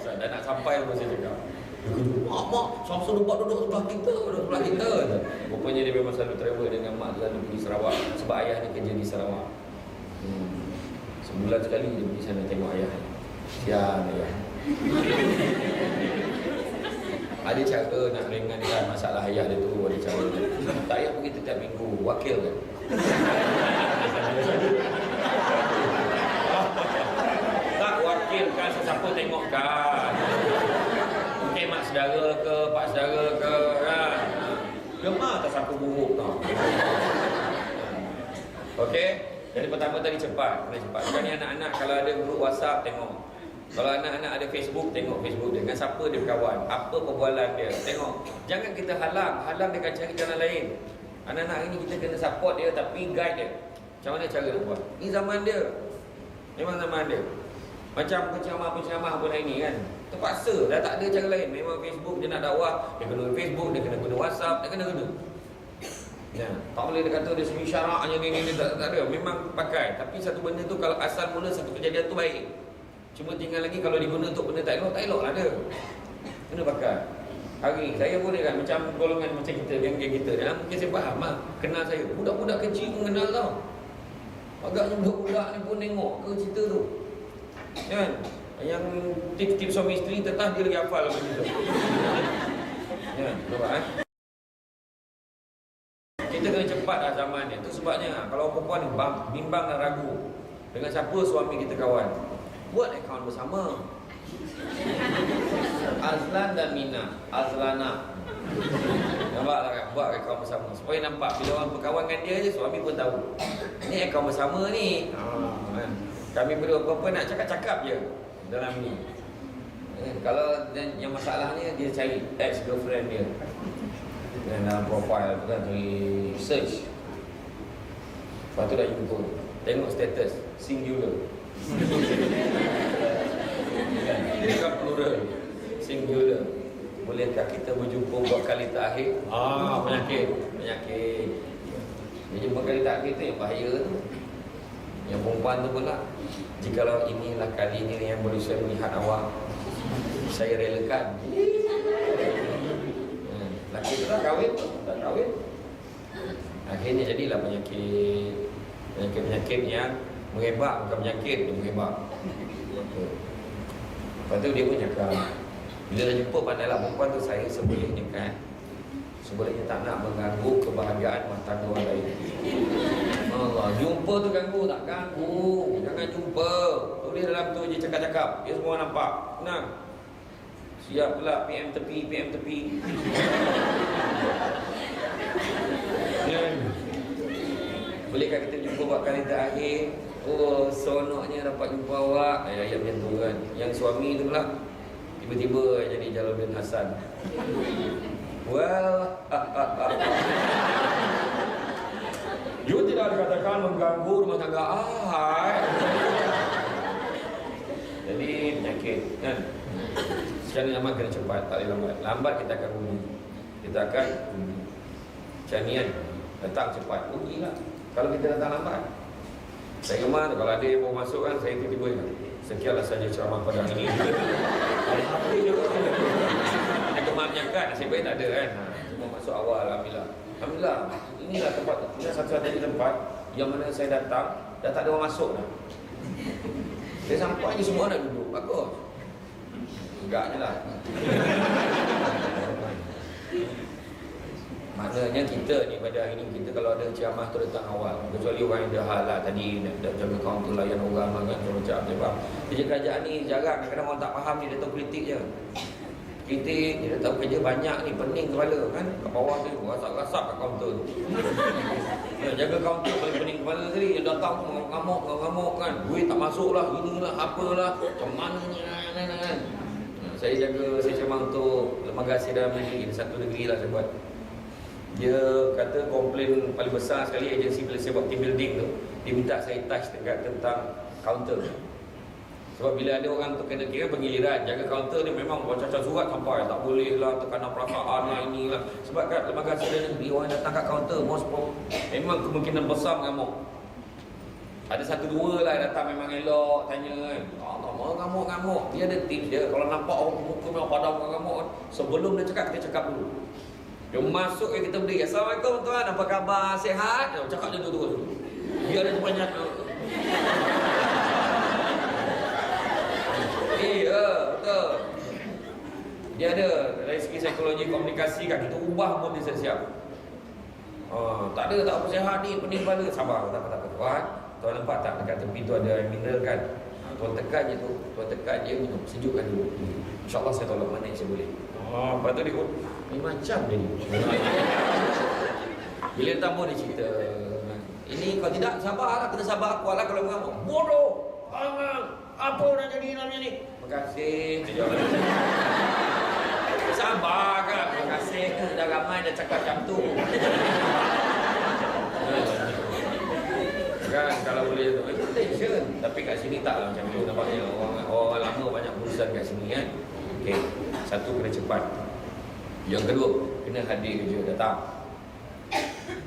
Dah nak sampai pun saya cakap. Mak, Samsul debat duduk sebelah kita. Rupanya dia memang selalu travel dengan mak, selalu pergi Sarawak. Sebab ayah dia kerja di Sarawak. Sebulan sekali dia pergi sana tengok ayah. Sian ayah. Ada cara nak ringankan masalah ayah dia tu, ada cara. Tak ayah pergi setiap minggu, wakil kan. Tak wakil kan, sesiapa tengok kan. Mungkin mak saudara ke, pak saudara ke kan. Gemar tak siapa buruk tau. Okey. Jadi pertama tadi cepat. Sekarang ni anak-anak kalau ada grup WhatsApp tengok. Kalau anak-anak ada Facebook, tengok Facebook dia. Dengan siapa dia berkawan, apa perbualan dia, tengok. Jangan kita halang dia akan cari jalan lain. Anak-anak ini kita kena support dia, tapi guide dia. Macam mana cara nak buat? Ini zaman dia. Memang zaman dia. Macam penceramah pun hari ni kan, terpaksa, dah tak ada cara lain. Memang Facebook dia nak dakwah, dia kena Facebook, dia kena guna WhatsApp, dia kena. Ya, tak boleh dia kata dia segi syaraknya ni tak ada. Memang pakai. Tapi satu benda tu kalau asal mula satu kejadian tu baik. Cuma tinggal lagi kalau diguna untuk benda tak elok lah dia. Kena pakai. Hari saya pun kan macam golongan macam kita, geng-geng kita ya, mungkin saya faham lah. Kenal saya, budak-budak kecil pun kenal tau. Agaknya budak-budak ni pun tengok ke cerita tu. Kan? Yang tips-tips suami isteri tetap dia lagi hafal macam tu. Ya, nampak kita kena cepat lah zaman ni. Itu sebabnya kalau perempuan ni bimbang dan ragu dengan siapa suami kita kawan, buat akaun bersama. Azlan dan Mina, Azlana. Nampaklah kan, buat akaun bersama supaya nampak bila orang berkawan dengan dia je, suami pun tahu. Ni akaun bersama ni. Kan? Kami berdua nak cakap-cakap je dalam ni. Kalau yang masalahnya dia cari ex girlfriend dia. Dan dalam profile tu kan tulis search. Lepas tu dah jumpa. Tengok status singular. Dia kan plural. Singular. Bolehkah kita berjumpa buat kali terakhir? Penyakit. Dia jumpa kali terakhir tu yang bahaya tu. Yang perempuan tu pula, jikalau inilah kalinya yang boleh saya melihat awak, saya relakan. Laki tu tak kahwin. Akhirnya jadilah penyakit yang mengebak. Bukan penyakit, dia mengebak. Lepas tu dia pun cakap, bila dah jumpa pandailah perempuan tu, saya sebolehnya kan, sebolehnya tak nak mengganggu kebahagiaan rumah tangga orang lain. Allah, jumpa tu ganggu, tak ganggu. Jangan jumpa. tulis dalam tu je cakap-cakap. Dia semua nampak. Tenang. Siap pula PM tepi. Bolehkah kita jumpa buat kali terakhir? Oh, seronoknya dapat jumpa awak. Ayat macam tu kan. Yang suami tu pula tiba-tiba jadi Jalaluddin Hasan. Well, you tidak dikatakan mengganggu rumah tangga Jadi penyakit kan. Secara aman kena cepat, tak boleh lambat. Lambat kita akan bunyi. Kita akan canian datang cepat, bunyilah. Kalau kita datang lambat, saya gemar kalau ada yang mau masuk kan, saya tiba-tiba sekianlah saja ceramah pada hari ini. Apa juga saya gemarnya kan, saya baik tak ada kan. Cuma masuk awal, Alhamdulillah. Inilah tempat, ini satu-satunya tempat yang mana saya datang, dah tak ada orang masuk dah. Saya sampai je semua nak duduk, bagus. Enggaknya lah. Maknanya kita ni pada hari ni, kita kalau ada ceramah tu datang awal. Kecuali orang yang dah halal tadi, dah jaga kaunter layan orang kan, macam-macam. Kerja kerajaan ni jarang, kadang-kadang orang tak faham, dia dah tahu kritik je. Kritik, dia dah tahu kerja banyak ni, pening kepala kan. Kat bawah tu, rasap-rasap kat kaunter tu. Jaga kaunter paling pening kepala tadi. Dia datang tu ngamuk kan. Duit tak masuk lah, inilah, apalah, macam mananya kan. Saya jaga, saya ceramah untuk lembaga hasil dalam negeri, satu negeri lah saya buat. Dia kata komplain paling besar sekali agensi bila saya buat team building tu, dia minta saya touch dekat tentang counter. Sebab bila ada orang tu kena kira pengiliran, jaga counter ni memang baca-baca surat sampai tak boleh lah, tekanan perasaan lah, inilah. Sebab kat lembaga hasil negeri, orang datang kat counter memang kemungkinan besar mengamuk. Ada satu dua lah datang memang elok, tanya kan, tak mau ngamuk. Dia ada tips dia, kalau nampak orang muka memang padam orang ngamuk kan, sebelum dia cakap, kita cakap dulu. Dia masuk kita beri, Assalamualaikum tuan, apa khabar, sihat? Dia cakap je tu. Biar dia terbanyak. Betul. Dia ada dari segi psikologi komunikasi kan, kita ubah pun dia siap. Tak apa sihat ni, pening kepala. Sabar, tak apa. Tuan nampak tak dekat tepi tu ada mineral kan? Tuan tekan je tu, minum, sejukkan dulu. InsyaAllah saya tolong mana yang saya boleh. Lepas tu dia ni macam dia ni. Bila tamu dia cerita, ini kalau tidak sabarlah, kena sabar kuatlah kalau mengamuk. Bodoh, apa nak jadi namanya ni? Terima kasih. Sabar kan, terima kasih. Dah ramai dah cakap macam tu. Kan kalau boleh tu attention, tapi kat sini taklah macam tu. Nampaknya orang lama banyak urusan kat sini kan. Okey, satu kena cepat. Yang kedua, kena hadir kerja,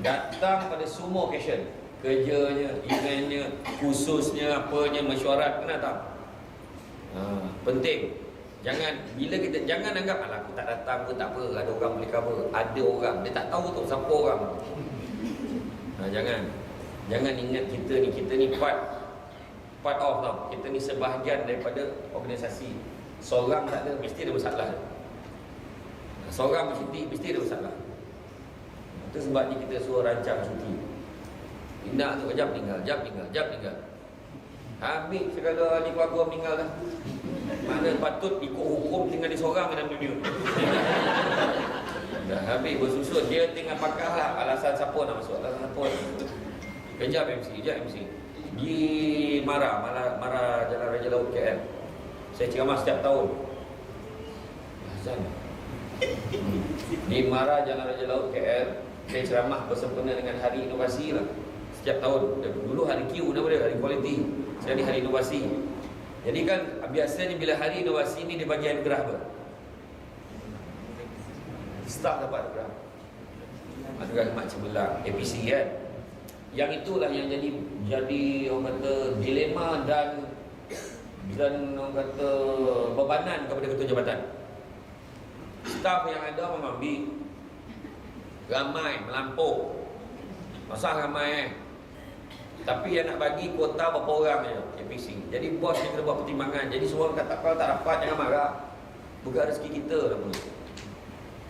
datang pada semua occasion, kerjanya, eventnya, khususnya apanya, mesyuarat, kena datang. Penting. Jangan anggap alah aku tak datang ke tak apa, ada orang boleh cover. Ada orang, dia tak tahu tu siapa orang. Jangan ingat kita ni part of tau. Kita ni sebahagian daripada organisasi. Seorang tak ada, mesti ada masalah. Seorang bercuti, mesti ada masalah. Itu sebabnya kita suruh rancang cuti. Tindak tu jam tinggal. Habis segala ahli keluarga meninggal dah. Mana patut ikut hukum tinggal di seorang dalam dunia. Dah habis bersusun, dia tinggal pakar lah alasan siapa nak masuk, alasan siapa. Kejap MC. Di Mara Jalan Raja Laut KL. Saya ceramah setiap tahun. Azan. Di Mara Jalan Raja Laut KL, saya ceramah bersempena dengan Hari Inovasi lah. Setiap tahun. Dulu hari Q nama dia, hari kualiti. Sekarang ni Hari Inovasi. Jadi kan biasanya bila Hari Inovasi ni dia bagi anugerah apa? Staf dapat anugerah. Anugerah Mak Cemerlang, APC kan. Yang itulah yang jadi orang kata dilema dan orang kata bebanan kepada ketua jabatan. Staf yang ada memambi ramai, melampau. Masa ramai tapi yang nak bagi kuota berapa orang je APC. Jadi bos ni kena buat pertimbangan. Jadi semua kata kalau tak dapat jangan marah. Bukan rezeki kita dah pun.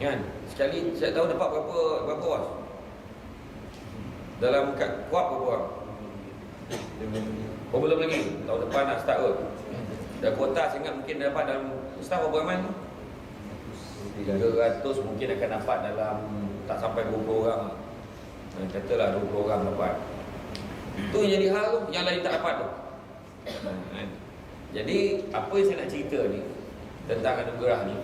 Kan? Sekali saya tahu dapat berapa bos? Dalam kad kuap berapa orang? Oh belum lagi, tahun depan nak start kot. Dan kuota saya ingat mungkin dapat dalam staff berapa ramai tu? 300 mungkin akan dapat dalam tak sampai 20 orang. Katalah 20 orang dapat. Itu yang jadi hal tu, yang lain tak dapat tu. Jadi apa yang saya nak cerita ni tentang anugerah ni.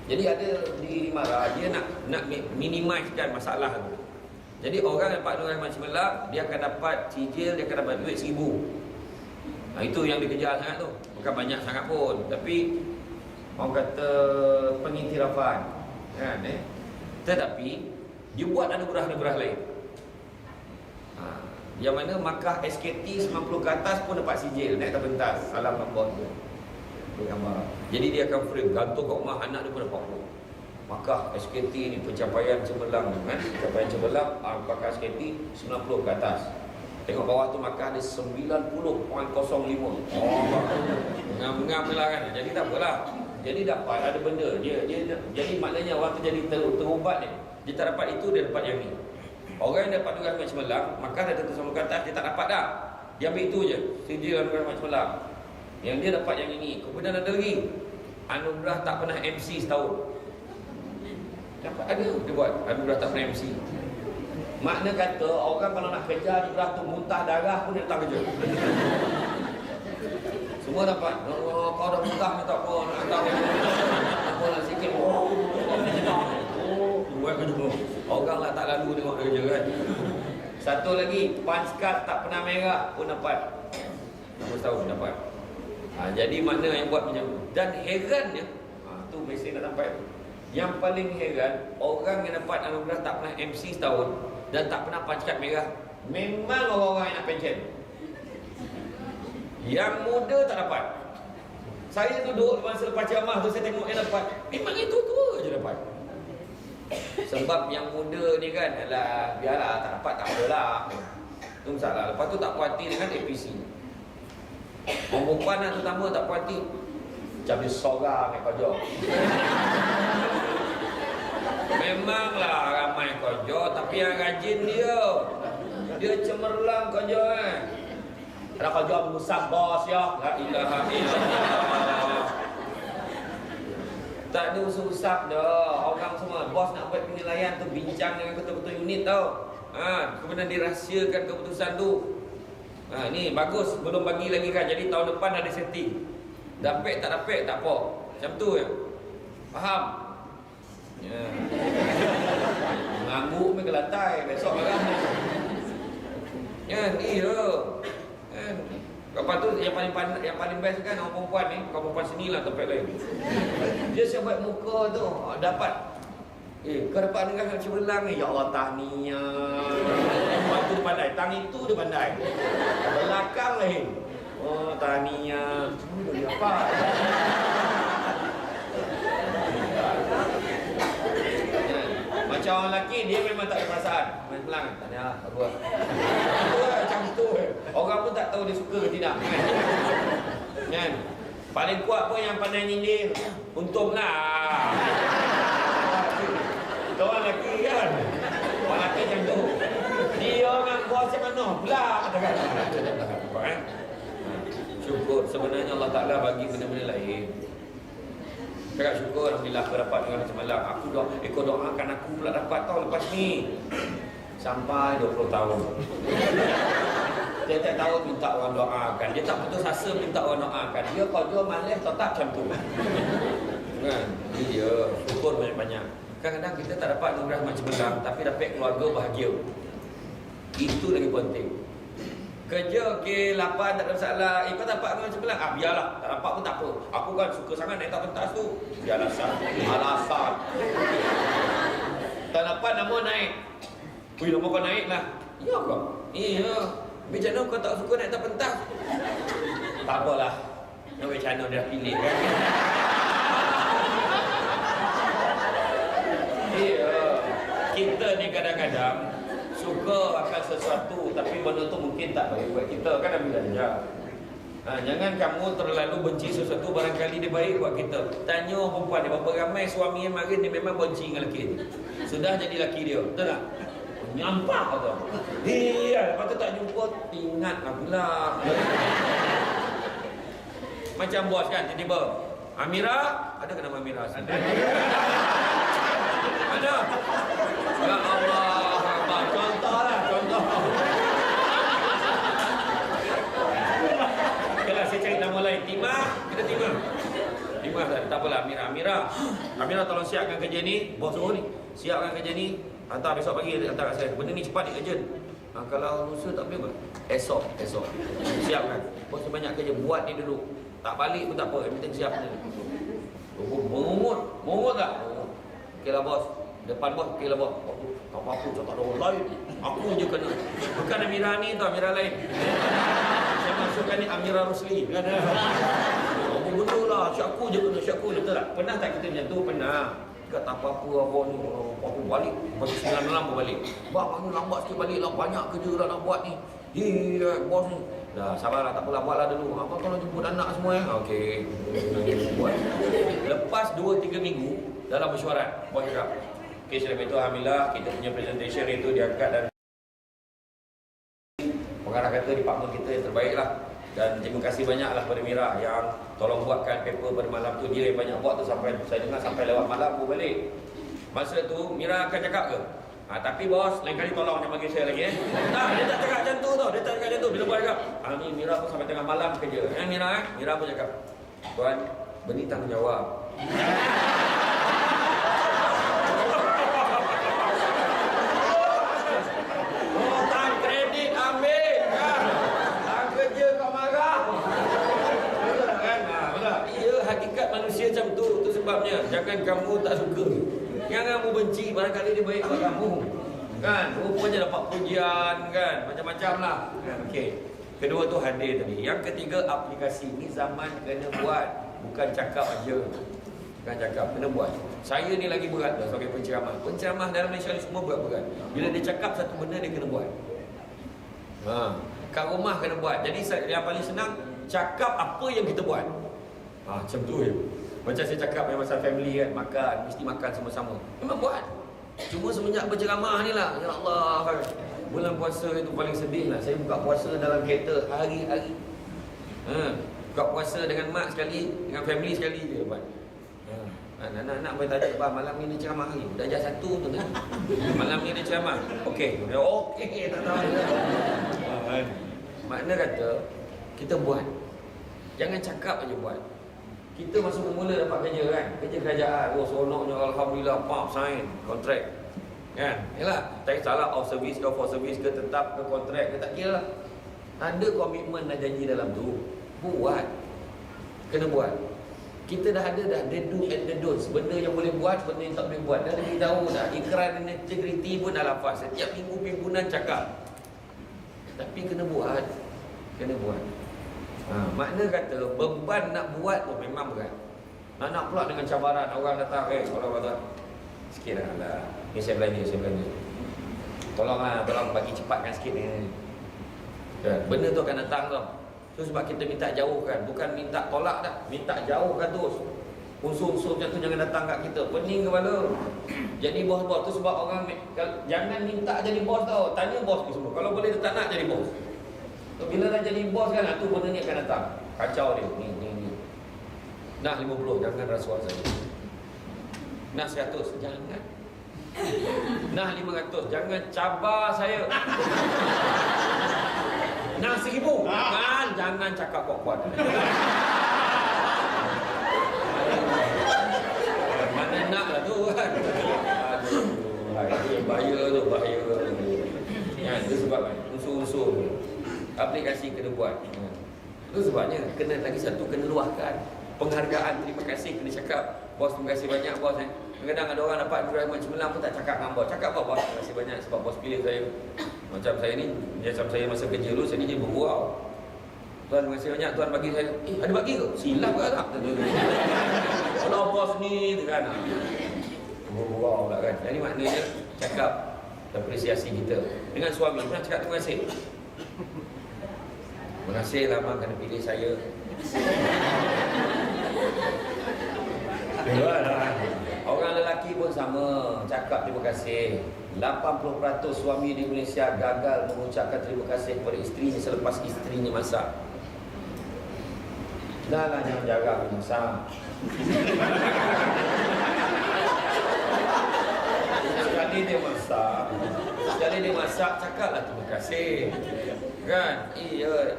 Jadi ada di Mara, dia nak minimizekan masalah tu. Jadi orang yang dapat anugerah Imam Cemerlang, dia akan dapat cijil, dia akan dapat duit 1000. Itu yang dikejar sangat tu. Bukan banyak sangat pun, tapi orang kata pengiktirafan kan, tetapi dia buat anugerah-anugerah lain. Yang mana Makkah SKT 90 ke atas pun dapat sijil, naik ke pentas salam Allah tu gambar. Jadi dia akan frame gantung kat rumah, anak dia pun dapat pun. Makkah SKT ni pencapaian cemerlang kan, pencapaian cemerlang Makkah SKT 90 ke atas. Tengok bawah tu Makkah ada 90.05. Ngam-ngam lah kan. Jadi tak apalah. Jadi dapat ada benda. Dia jadi maknanya orang tu jadi terubat ni. Dia tak dapat itu, dia dapat yang ni. Orang yang dapat anugerah Imam Cemerlang, Makkah dah tentu sama kata dia tak dapat dah. Dia ambil itu je. Sijil anugerah Imam Cemerlang. Yang dia dapat yang ini. Kemudian ada lagi anugerah tak pernah MC setahun. Dapat ada dia buat anugerah tak pernah MC. Makna kata orang kalau nak kerja anugerah tu muntah darah pun dia datang kerja. Semua dapat. Oh, kau dah muntah ni tak apa, nak datang apa nak sikit. Buat kerja. Orang lah tak lalu tengok kerja kan. Satu lagi, punch-card tak pernah merah pun dapat. 6 tahun dapat. Jadi makna yang buat macam tu. Dan herannya, tu mesej nak sampai. Yang paling heran, orang yang dapat anugerah tak pernah MC setahun dan tak pernah punch-card merah, memang orang-orang yang nak pension. Yang muda tak dapat. Saya duduk masa lepas ceramah tu, saya tengok yang dapat, memang itu tu je dapat. Sebab yang muda ni kan, alah, biarlah tak dapat tak apalah. Itu masalah. Lepas tu tak puas hati dengan APC. Orang perempuan lah terutama tak puas hati. Macam dia sorang yang kerja. Memanglah ramai kerja, tapi yang rajin dia. Dia cemerlang kerja kan. Ada kerja mengusap bos ya. La ilaha illallah. Tak ada usap dah. Orang semua bos nak buat penilaian tu bincang dengan betul-betul unit tau. Kemudian dirahsiakan keputusan tu. Ni bagus, belum bagi lagi kan. Jadi tahun depan ada setting. Dapat tak dapat tak apa. Macam tu ya. Faham? Ya. Ngangguk ke lantai besok marah. Ya, ni ya. Lepas tu yang paling best kan orang perempuan ni, kau perempuan sini lah tempat lain. Dia siap muka tu, dapat. Kau dapat anugerah Cemerlang ni, ya Allah tahniah. Lepas tu dia pandai, tang itu dia pandai. Belakang lain. Oh tahniah. Dia apa? Macam orang lelaki, dia memang tak ada perasaan. Main pelang, tak ada lah, tak buat. Macam tu. Orang pun tak tahu dia suka ke tidak. Kan? Paling kuat pun yang pandai nyindir. Untunglah. Orang lelaki kan? Orang lelaki macam tu. Dia orang bos macam mana pula. Syukur. Sebenarnya Allah Ta'ala bagi benda-benda lain. Cakap syukur, Alhamdulillah aku dapat dengan Cemerlang. Kau doakan aku pula dapat tahun lepas ni. Sampai 20 tahun. Tiap-tiap tahun minta orang doakan. Dia tak putus asa minta orang doakan. Dia kerja malas tetap macam tu. Kan? Ini dia. Syukur banyak-banyak. Kadang-kadang kita tak dapat anugerah macam Cemerlang, tapi dapat keluarga bahagia. Itu lagi penting. Kerja K8 tak ada masalah. Kau dapat anugerah Cemerlang? Biarlah. Tak dapat pun tak apa. Aku kan suka sangat naik tak pentas tu. Biarlah alasan. Tak dapat nama naik. Wih, nama kau naik lah. Ya kau? Iya. Macam mana kau tak suka naik tak pentas? Tak apalah. Nak macam mana dia pilih kan? Iya. Kita ni kadang-kadang suka akan sesuatu, tapi benda tu mungkin tak baik buat kita. Kan Nabi ajar. Jangan kamu terlalu benci sesuatu, barangkali dia baik buat kita. Tanya orang perempuan ni, berapa ramai suami yang marin dia memang benci dengan lelaki ni. Sudah jadi lelaki dia, betul tak? Nyampak tu. Iya, lepas tu tak jumpa, ingat lah pula. Macam bos kan, tiba-tiba Amira, ada ke nama Amira? Ada. Ada. Ya Allah, contohlah, contoh. Okeylah, saya cari nama lain. Timah, kita Timah. Timah tak apalah, Amira tolong siapkan kerja ni. Bos suruh ni, siapkan kerja ni. Hantar besok pagi, hantar kat saya. Benda ni cepat, ni urgent. Kalau lusa tak boleh apa? Esok. Siapkan. Bos banyak kerja, buat ni dulu. Tak balik pun tak apa, yang penting siap ni. Mengut tak? Okeylah bos. Depan bos, okeylah bos. Tak apa-apa, tak ada orang lain. Aku je kena. Bukan Amira ni tau, Amira lain. Saya masukkan ni Amira Rusli. Kan? Apa benda lah, siap aku je kena, betul tak? Pernah tak kita macam tu? Pernah. Dekat tak apa-apa abang ni, apa balik. Lepas 9 malam pun balik. Bang, bangun lambat sikit balik lah, banyak kerja dah nak buat ni. Bos ni. Dah, sabarlah, tak apalah, buatlah dulu. Abang kalau jemput anak semua okey. Buat. Lepas 2-3 minggu, dalam mesyuarat, bos cakap, okey, selepas itu Alhamdulillah, kita punya presentation itu diangkat dan pengarah kata department kita yang terbaik lah. Dan terima kasih banyaklah kepada Mira yang tolong buatkan paper pada malam tu. Dia yang banyak buat tu sampai saya dengar sampai lewat malam pun balik. Masa tu Mira akan cakap ke? Tapi bos, lain kali tolong jangan bagi saya lagi dia tak cakap macam tu tau. Dia tak cakap macam tu. Bila buat cakap, ni Mira pun sampai tengah malam kerja. Mira pun cakap, tuan, beri tanggungjawab. Manusia macam tu sebabnya. Jangan kamu tak suka, jangan kamu benci, barangkali dia baik buat kamu kan. Rupanya dapat pujian kan, macam-macam lah kan. Okey, kedua tu hadir tadi. Yang ketiga, aplikasi. Ni zaman kena buat, bukan cakap aja. Bukan cakap, kena buat. Saya ni lagi berat dah sebagai penceramah dalam Malaysia ni semua berat-berat. Bila dia cakap satu benda, dia kena buat. Kat rumah kena buat. Jadi yang paling senang, cakap apa yang kita buat. Macam tu je. Macam saya cakap yang pasal family kan, makan, mesti makan sama-sama. Memang buat. Cuma semenjak berceramah ni lah, ya Allah kan. Bulan puasa itu paling sedih lah. Saya buka puasa dalam kereta hari-hari. Buka puasa dengan mak sekali, dengan family sekali je buat. Anak-anak boleh tanya, bang, malam ni dia ceramah hari. Dah jam 1 tu kan. Malam ni dia ceramah. Okey, tak tahu. Makna kata, kita buat. Jangan cakap aja buat. Kita masuk mula dapat kerja kan, kerja kerajaan, seronoknya Alhamdulillah, sign kontrak kan. Yalah, tak kisahlah off service ke for service ke, tetap ke kontrak ke, tak kira lah. Ada komitmen dan janji dalam tu, buat. Kena buat. Kita dah ada dah the do and the don'ts. Benda yang boleh buat, benda yang tak boleh buat. Dah lebih tahu dah. Ikrar integriti pun dah lafaz. Setiap minggu pimpinan cakap. Tapi kena buat. Kena buat. Makna kata beban nak buat tu memang berat. Nak pula dengan cabaran orang datang, kalau kata sikit lah, ni saya belanja. Tolong bagi cepatkan sikit ni. Benda tu akan datang tau. Tu sebab kita minta jauhkan, bukan minta tolak dah, minta jauhkan terus. Unsur-unsur macam tu jangan datang kat kita. Pening kepala. Jadi bos-bos tu sebab orang jangan minta jadi bos tau. Tanya bos ni semua. Kalau boleh dia tak nak jadi bos. Bila dah jadi bos kan, tu benda ni akan datang. Kacau dia. Ni. Nah 50, jangan rasuah saya. Nah 100, jangan. Nah 500, jangan cabar saya. Nah 1000, jangan cakap kuat-kuat. Mana nak lah tu kan. Aduh, bahaya tu. Ya, itu sebab kan, unsur-unsur aplikasi kena buat. Itu sebabnya kena lagi satu, kena luahkan penghargaan, terima kasih, kena cakap, bos terima kasih banyak bos. Kadang-kadang ada orang dapat environment cemerlang pun tak cakap dengan bos. Cakap apa bos? Terima kasih banyak sebab bos pilih saya. Macam saya ni, macam saya masa kerja dulu, saya ni je bergurau. Tuan terima kasih banyak, tuan bagi saya. Ada bagi ke? Silap ke tak? Kalau bos ni tu kan, bergurau pula kan. Jadi maknanya cakap apresiasi kita. Dengan suami pernah cakap terima kasih. Terima kasih lama kerana pilih saya. Orang lelaki pun sama. cakap terima kasih. 80% suami di Malaysia gagal mengucapkan terima kasih kepada isterinya selepas isterinya masak. Dah lah jangan jaga aku masak. Sekali dia masak, cakaplah terima kasih. Kan? Iya.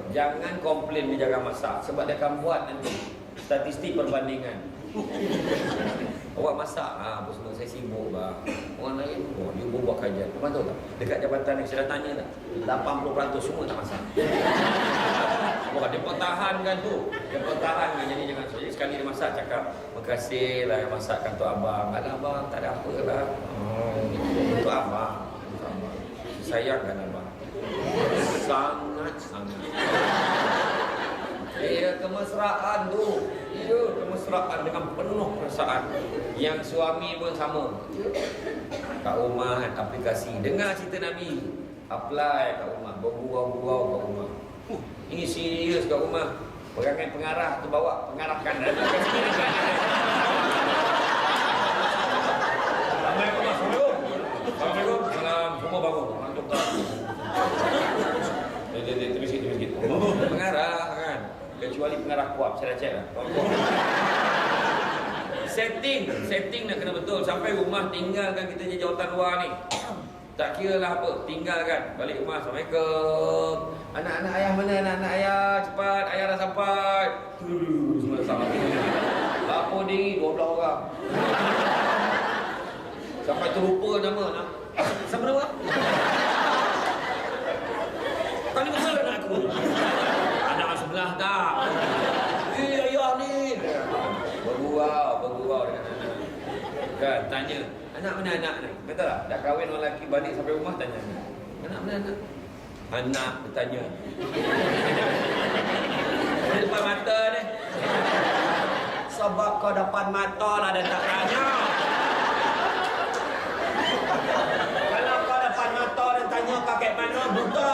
Jangan komplain dia jaga masak sebab dia akan buat nanti statistik perbandingan. Awak masak, apa semua saya sibuk bang. Orang lain, dia buat kajian. Abang tahu tak? Dekat jabatan ni saya dah tanya tak? 80% semua tak masak. Wah, dia pertahankan tu. Dia pertahankan. Jadi jangan sekali dia masak cakap, makasih lah yang masakkan tu abang. Alah abang, tak ada apa lah. Untuk abang. Sayangkan abang. Sangat. Kemesraan tu. Kemesraan dengan penuh perasaan. Yang suami pun sama. Kat rumah aplikasi. Dengar cerita Nabi. Apply kat rumah. Bergurau-gurau kat rumah. Ini serius kat rumah. Perangai pengarah tu bawa pengarahkan. Assalamualaikum. Salam. Semua bangun. Mantuk tak? Terus sikit. Pengarah kan. Kecuali pengarah kuat, saya dah cek lah. Setting nak kena betul. Sampai rumah tinggalkan kita je jawatan luar ni. Tak kira lah apa, tinggalkan. Balik rumah, Assalamualaikum. Anak-anak ayah mana? Anak-anak ayah, cepat, ayah dah sampai. Semua dah sampai. Lapor diri 12 orang. Sampai terlupa nama. Siapa nama? Kali betul anak aku. Anak sebelah tak? Ayah ni. Bergurau dengan anak. Kan, tanya. Anak mana anak ni? Betul tak? Dah kahwin orang lelaki balik sampai rumah tanya. Anak mana anak? Anak bertanya. Di depan mata ni. Sebab kau depan mata lah dan tak tanya. Kalau kau depan mata dan tanya kakek mana, buta.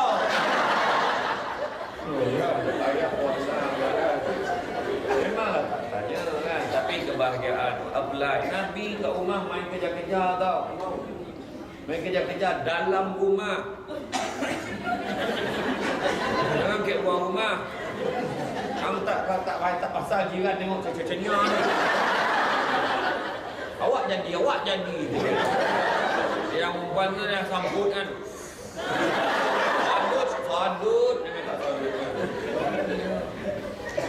Ayah puasa memanglah tak tanya kan. Tapi kebahagiaan apply. Nabi kat rumah main kejar-kejar tau. Main kejar-kejar dalam rumah. Jangan ke luar rumah. Kamu tak pasal jiran tengok cecenya ni. Awak jadi. Yang perempuan tu dah sambut kan. Sadut dengan tak sadut.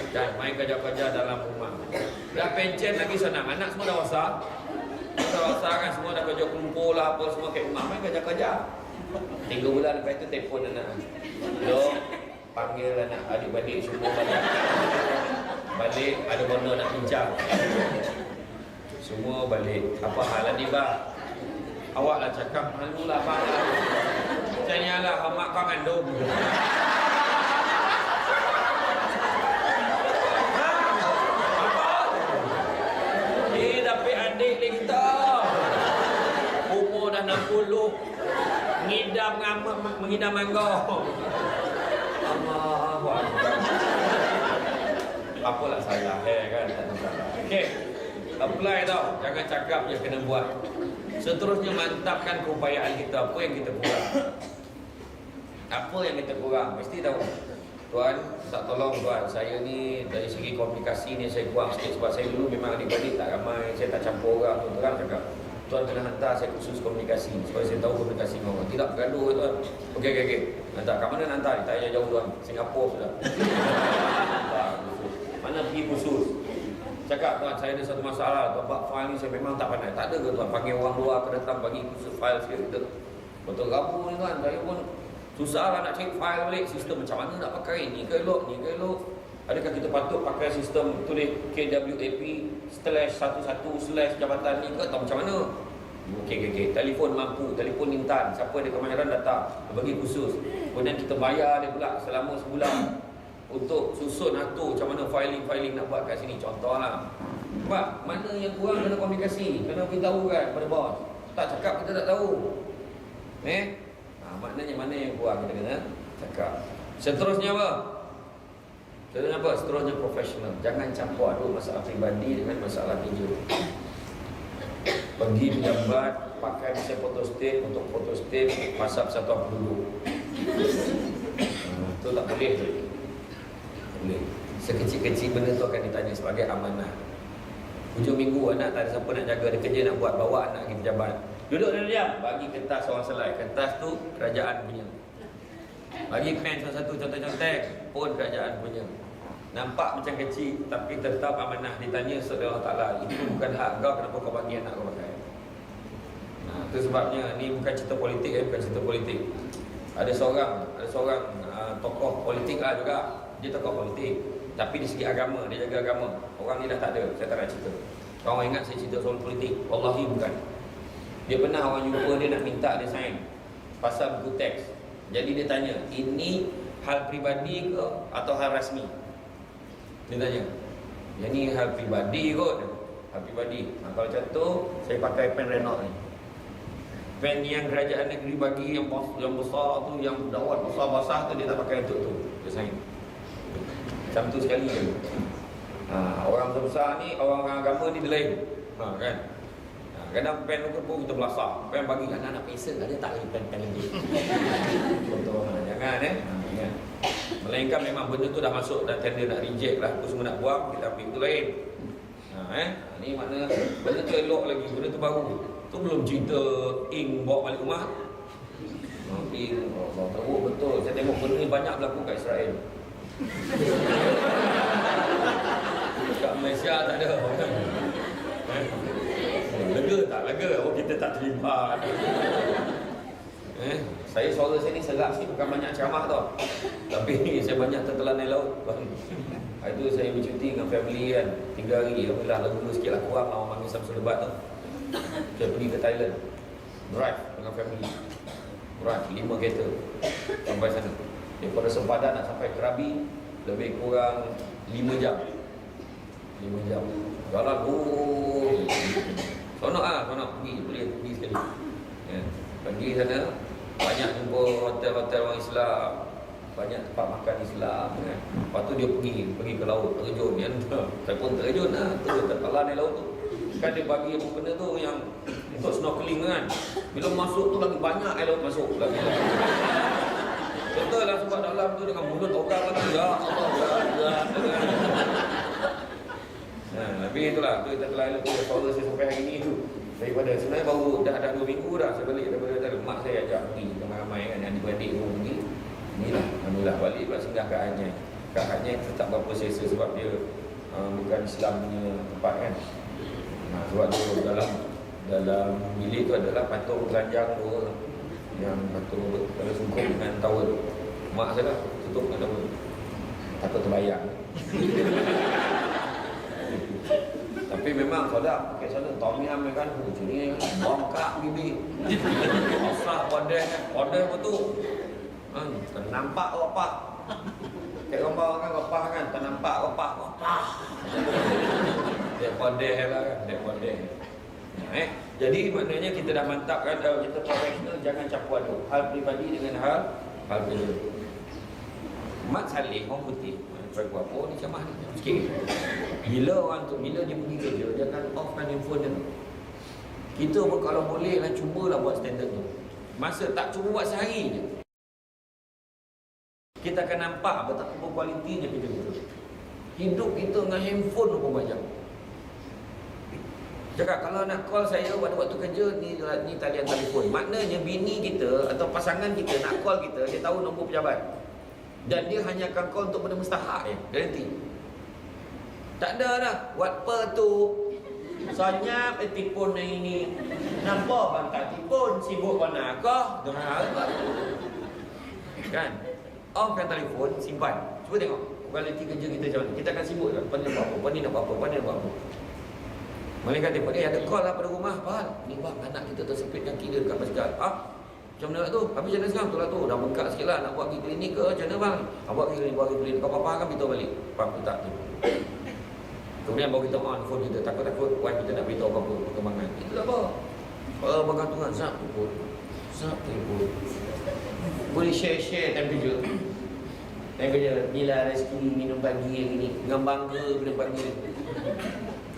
Dan main kerja-kerja dalam rumah. Dah pencen lagi senang. Anak semua dah besar. Kan semua dah kerja kumpul lah apa semua kat rumah. Main kerja-kerja. 3 bulan lepas tu telefon anak. Dok, panggil anak adik-adik semua balik. Ada benda nak bincang. Semua balik. Apa hal ni bang? Awak lah cakap malu lah bang. Tanyalah mak kau ngandung. Ni dapat adik lagi kita. Umur dah 60. Mengidam mangga. Allah. Apalah salah kan? Tak salah. Okey. Apply tau. Jangan cakap je, kena buat. Seterusnya mantapkan keupayaan kita. Apa yang kita kurang? Mesti tahu. Tuan, tak tolong tuan. Saya ni dari segi komunikasi ni saya kurang sikit. Sebab saya dulu memang adik-adik tak ramai. Saya tak campur orang. Tuan cakap, tuan kena hantar saya khusus komunikasi. Supaya saya tahu komunikasi dengan orang. Tidak bergaduh tuan. Okey. Hantar. Kat mana nak hantar? Tak payah jauh tuan. Singapura sudah. Mana pergi khusus? Cakap tuan, saya ada satu masalah. Tuan buat file ni saya memang tak pandai. Tak ada ke tuan? Panggil orang luar ke datang bagi khusus file sikit. Betul rabu ni tuan. Saya pun susah lah nak cari file balik. Sistem macam mana nak pakai? Ni ke elok? Adakah kita patut pakai sistem tulis KWAP/11/jabatan ni ke? Atau macam mana? Okey. Telefon mampu. Telefon intan. Siapa ada kemahiran datang. Bagi khusus. Kemudian kita bayar dia pula selama sebulan. Untuk susun atur macam mana filing nak buat kat sini. Contohlah. Sebab mana yang kurang kena komunikasi. Kena beritahu kan pada bos. Tak cakap kita tak tahu. Maknanya mana yang kurang kita kena cakap. Seterusnya apa? Seterusnya profesional. Jangan campur aduk masalah peribadi dengan masalah kerja. Pergi pejabat pakai mesin fotostat untuk fotostat pasal persatuan penduduk. Itu tak boleh tu. Boleh. Sekecil-kecil benda tu akan ditanya sebagai amanah. Hujung minggu anak tak ada siapa nak jaga, dia kerja nak buat, bawa anak pergi pejabat. Duduk diam, bagi kertas orang selai. Kertas tu kerajaan punya. Bagi pen salah satu contek-contek pun kerajaan punya. Nampak macam kecil tapi tetap amanah, ditanya oleh Allah Ta'ala. Itu bukan hak kau, kenapa kau bagi anak kau pakai? Itu sebabnya ni bukan cerita politik, bukan cerita politik. Ada seorang tokoh politik lah juga. Dia tokoh politik, tapi di segi agama, dia jaga agama. Orang ni dah tak ada, saya tak nak cerita. Kalau ingat saya cerita soal politik, wallahi bukan. Dia pernah orang jumpa dia nak minta dia sign pasal buku teks. Jadi dia tanya, ini hal peribadi ke atau hal rasmi? Dia tanya, yang ni hal peribadi kot. Hal peribadi. Kalau macam tu, saya pakai pen Renault ni. Pen yang kerajaan negeri bagi yang besar tu, yang dawat besar-besar tu, dia tak pakai untuk tu. Dia sign. Macam tu sekali je. Orang besar ni, orang agama ni dia lain. Kan? Kadang pen tu pun kita belasah. Pen bagi anak-anak pesen, dia tak lagi pen lagi. Contoh, jangan jangan. Melainkan memang benda tu dah masuk, dah tender nak reject lah, aku semua nak buang, kita ambil tu lain. Ni makna benda tu elok lagi, benda tu baru. Tu belum cerita ink bawa balik rumah. Ink, tahu betul. Saya tengok benda ni banyak berlaku kat Israel. Kat Malaysia tak ada. Lega tak? Lega. Oh, kita tak terlibat. Saya suara saya ni serak sikit, bukan banyak ceramah tau. Tapi saya banyak tertelan air laut. Itu saya bercuti dengan family kan, 3 hari. Alhamdulillah, lagu sikit lah kurang lah orang panggil Samsul Lebat tu. Saya pergi ke Thailand, drive dengan family. Drive 5 kereta sampai sana. Daripada Sempadan nak sampai Krabi lebih kurang 5 jam. 5 jam jalan. Sonok pergi sekali. Pergi sana, banyak jumpa hotel-hotel orang Islam, banyak tempat makan Islam kan. Lepas tu dia pergi ke laut, terjun kan. Saya pun terjun lah, tertelan di laut tu. Kan dia bagi apa benda tu yang untuk snorkeling kan. Bila masuk tu lagi banyak air laut masuk lagi. Betul lah sebab dalam tu dengan mulut togar lagi. Ya Allah, tapi itulah, tu kita telah tu suara saya sampai hari ni tu. Daripada sebenarnya baru dah 2 minggu dah saya balik daripada tadi. Mak saya ajak pergi ramai-ramai kan, yang adik-adik pun pergi. Inilah, alhamdulillah balik pula singgah kat Hanyai. Kat Hanyai tetap berapa selesa sebab dia bukan Islam punya tempat kan. Sebab tu dalam bilik tu adalah patung telanjang tu, yang patung kalau sungkup dengan towel. Mak saya lah tutup dengan towel, takut terbayang. Tapi memang sedap pakai sana tom yum kan, sini bongkak bibi. Asah padah apa tu? Ternampak opah. Kayak gambar kan opah kan, ternampak opah. Dia padah lah kan, dia padah. Jadi maknanya kita dah mantapkan, kita profesional, jangan campur aduk hal peribadi dengan hal kerja. Mat Saleh orang putih, buat apa ni camah ni sikit. Bila dia pergi kerja, jangan offkan handphone dia. Kita pun kalau boleh lah, cubalah buat standard tu. Masa tak cuba buat sehari je, kita akan nampak betapa kualitinya kerja kita. Hidup kita dengan handphone 24 jam. Cakap kalau nak call saya pada waktu kerja ni talian telefon. Maknanya bini kita atau pasangan kita nak call kita, dia tahu nombor pejabat. Dan dia hanya akan call untuk benda mustahak je, garanti. Tak ada dah. Buat apa tu? Senyap tipun ini. Nampak bang tak tipun, sibuk mana kau? Kan? Offkan telefon, simpan. Cuba tengok kualiti kerja kita macam mana. Kita akan sibuk kan? Pandai buat apa? Pandai nak buat apa? Pandai nak buat apa? Malaikat tengok, ada call lah pada rumah. Fahal? Ni bang, anak kita tersepit kaki dia dekat basikal. Macam mana tu? Habis macam mana sekarang? Betul lah tu. Dah bengkak sikit lah. Nak buat pergi klinik ke? Macam mana bang? Buat pergi klinik. Kau apa-apa kan beritahu balik. Faham ke tak tu? Kemudian baru kita on phone kita. Takut-takut wife kita nak beritahu apa-apa perkembangan. Itulah apa? Bergantungan. Zap telefon. Boleh share time kerja. Time kerja. Inilah rezeki minum pagi yang ini. Dengan bangga minum pagi.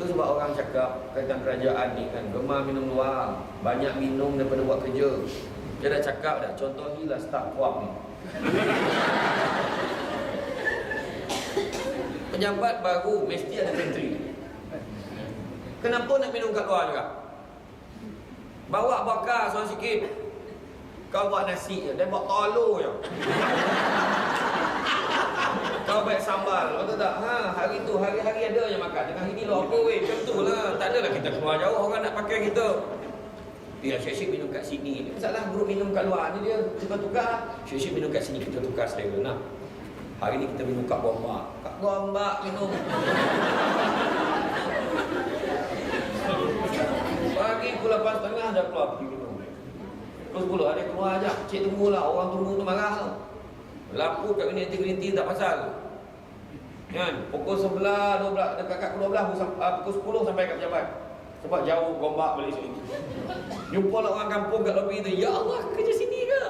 Itu sebab orang cakap kaitan kerajaan ni kan gemar minum luar, banyak minum daripada buat kerja. Dia dah cakap dah, contohilah staf kuap ni. Pejabat baru mesti ada pantry. Kenapa nak minum kat luar juga? Bawa bakar seorang sikit. Kau buat nasi je, dia buat telur je. Kau baik sambal, betul tak? Hari tu, hari-hari ada je makan. Dengan hari ni lo apa weh? Macam tu lah. Tak adalah kita keluar jauh, orang nak pakai kita. Dia syek-syek minum kat sini. Masalah grup minum kat luar ni dia tukar-tukar. Syek-syek minum kat sini, kita tukar selera lah. Hari ni kita minum kat Gombak. Kat Gombak minum. Pagi pukul 8.30 dah keluar pergi minum. Pukul 10 ada keluar ajak. Cik tunggulah, orang tunggu tu marah tu. Lapu kat minit green tak pasal. Kan? Pukul 11, 12, dekat kat 12, pukul 10 sampai kat pejabat. Sebab jauh Gombak balik sini. Jumpa lah orang kampung kat lobi tu. Ya Allah, kerja sini ke?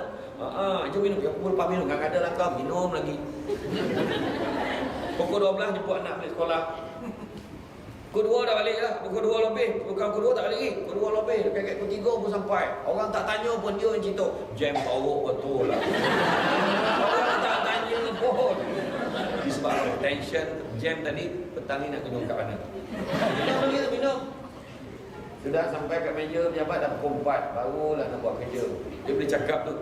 Jom minum. Ya pukul 4 minum. Kadang-kadang lah kau minum lagi. Pukul 12 jemput anak balik sekolah. Pukul 2 dah balik lah. Pukul 2 lebih. Bukan pukul 2 tak balik lagi. Pukul 2 lebih. Dekat pukul 3 pun sampai. Orang tak tanya pun dia yang cerita. Jam teruk betul lah. Orang tak tanya pun. Sebab tension jam tadi. Petang ni nak minum kat mana? Minum lagi tu minum. Sudah sampai kat meja pejabat dah pukul 4. Barulah nak buat kerja. Dia boleh cakap tu.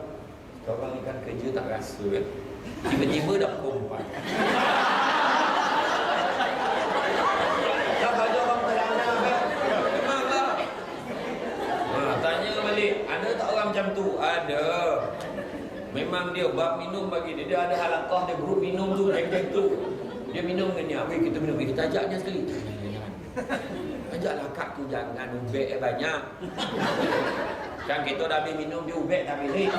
Korang ni kan kerja tak rasa kan. Tiba-tiba dah pukul 4. Tak baju orang berlana kan. Memang lah. Tanya balik. Ada tak orang macam tu? Ada. Memang dia bab minum bagi dia. Dia ada halakah dia grup minum tu. Geng-geng tu. Dia minum dengan dia. Weh kita minum. Kita ajaknya sekali. Jangan. Ajaklah kak tu jangan ubek banyak. Kan kita dah habis minum dia ubek dah habis.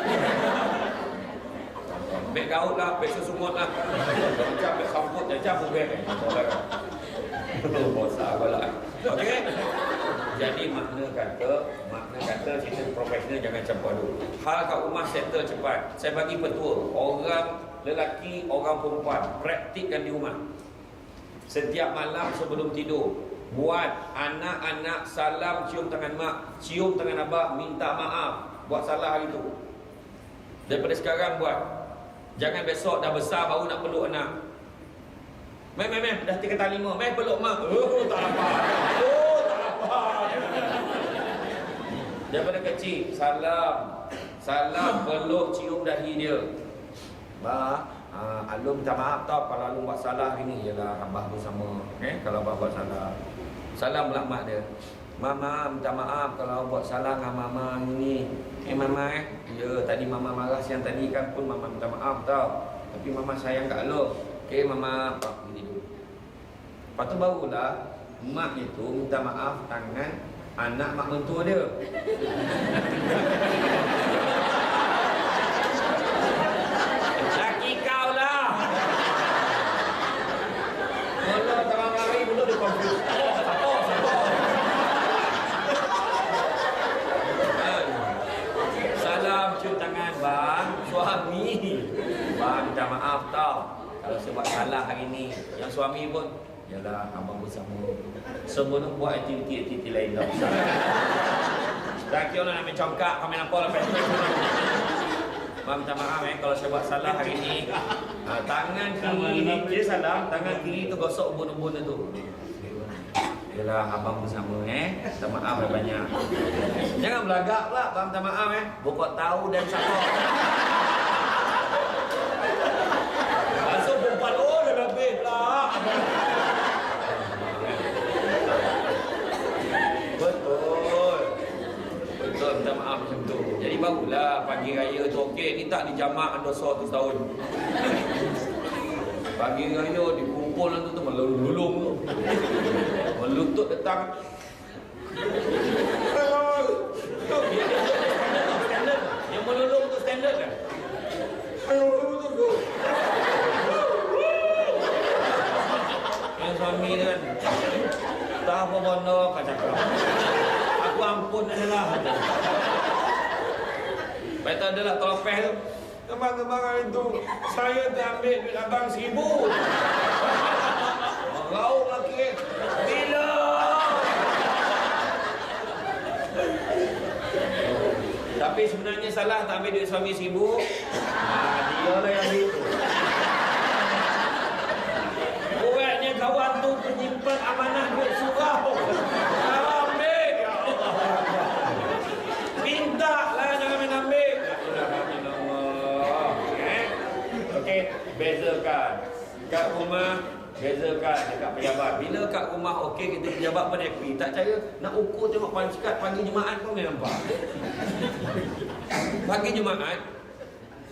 Ubek gaut lah, ubek sesumut lah. Macam ubek samput, macam ubek. Bosak pula. Okey. Jadi makna kata cerita profesional jangan campur dulu. Hal kat rumah settle cepat. Saya bagi petua, orang lelaki, orang perempuan praktikkan di rumah. Setiap malam sebelum tidur, buat anak-anak salam cium tangan mak, cium tangan abah, minta maaf buat salah hari tu. Daripada sekarang buat. Jangan besok dah besar baru nak peluk anak. Meh dah 3 kali 5. Meh peluk mak. Tak apa. Tak apa. Daripada kecil salam peluk cium dahi dia. Alum minta maaf tau kalau Alum buat salah hari ni. Yalah abah bersama. Kalau abah buat salah. Salam pula mak dia. Mama minta maaf kalau buat salah dengan mama ni. Mama ya tadi mama marah siang tadi kan pun mama minta maaf tau. Tapi mama sayang kat lo. Okey mama apa gini dulu. Lepas tu barulah mak itu minta maaf tangan anak mak mentua dia. Laki kau lah. Kalau terang lari dulu dia confuse. Cium tangan bang, suami. Bang minta maaf tau kalau saya buat salah hari ni. Yang suami pun, yalah abang bersama. Semua nak buat aktiviti lain tau. Tak kira nak main congkak, kau main apa lah. Bang minta maaf kalau saya buat salah hari ni. Tangan kiri ni, dia salah. Tangan kiri tu gosok ubun-ubun tu. Yalah abang bersama minta maaf banyak. Jangan belagak pula bang minta maaf Bokok tahu dan sakok. Masuk perempuan dah lebih pula. Betul minta maaf macam tu. Jadi barulah pagi raya tu okey. Ni tak dijamak dosa tu setahun. Pagi raya dikumpul tu melulung tu. Melutut datang. Standard. Yang melulung tu standard kan? Yang suami kan tak apa bondo kata kau. Aku ampun adalah. Betul adalah topeh tu. Kemang-kemang itu saya terambil duit abang 1,000. Merau lagi. Bila? Tapi sebenarnya salah tak ambil duit suami 1,000. Dia lah yang itu. Buatnya kawan tu penyimpan amanah duit surau. Ambil, ya Allah. Minta lah, jangan main ambil. Okey, bezakan. Kat rumah, bezakan dekat pejabat. Bila kat rumah okey, kita pejabat pun happy. Tak percaya, nak ukur tengok pangkat pagi Jumaat kau boleh nampak. Pagi Jumaat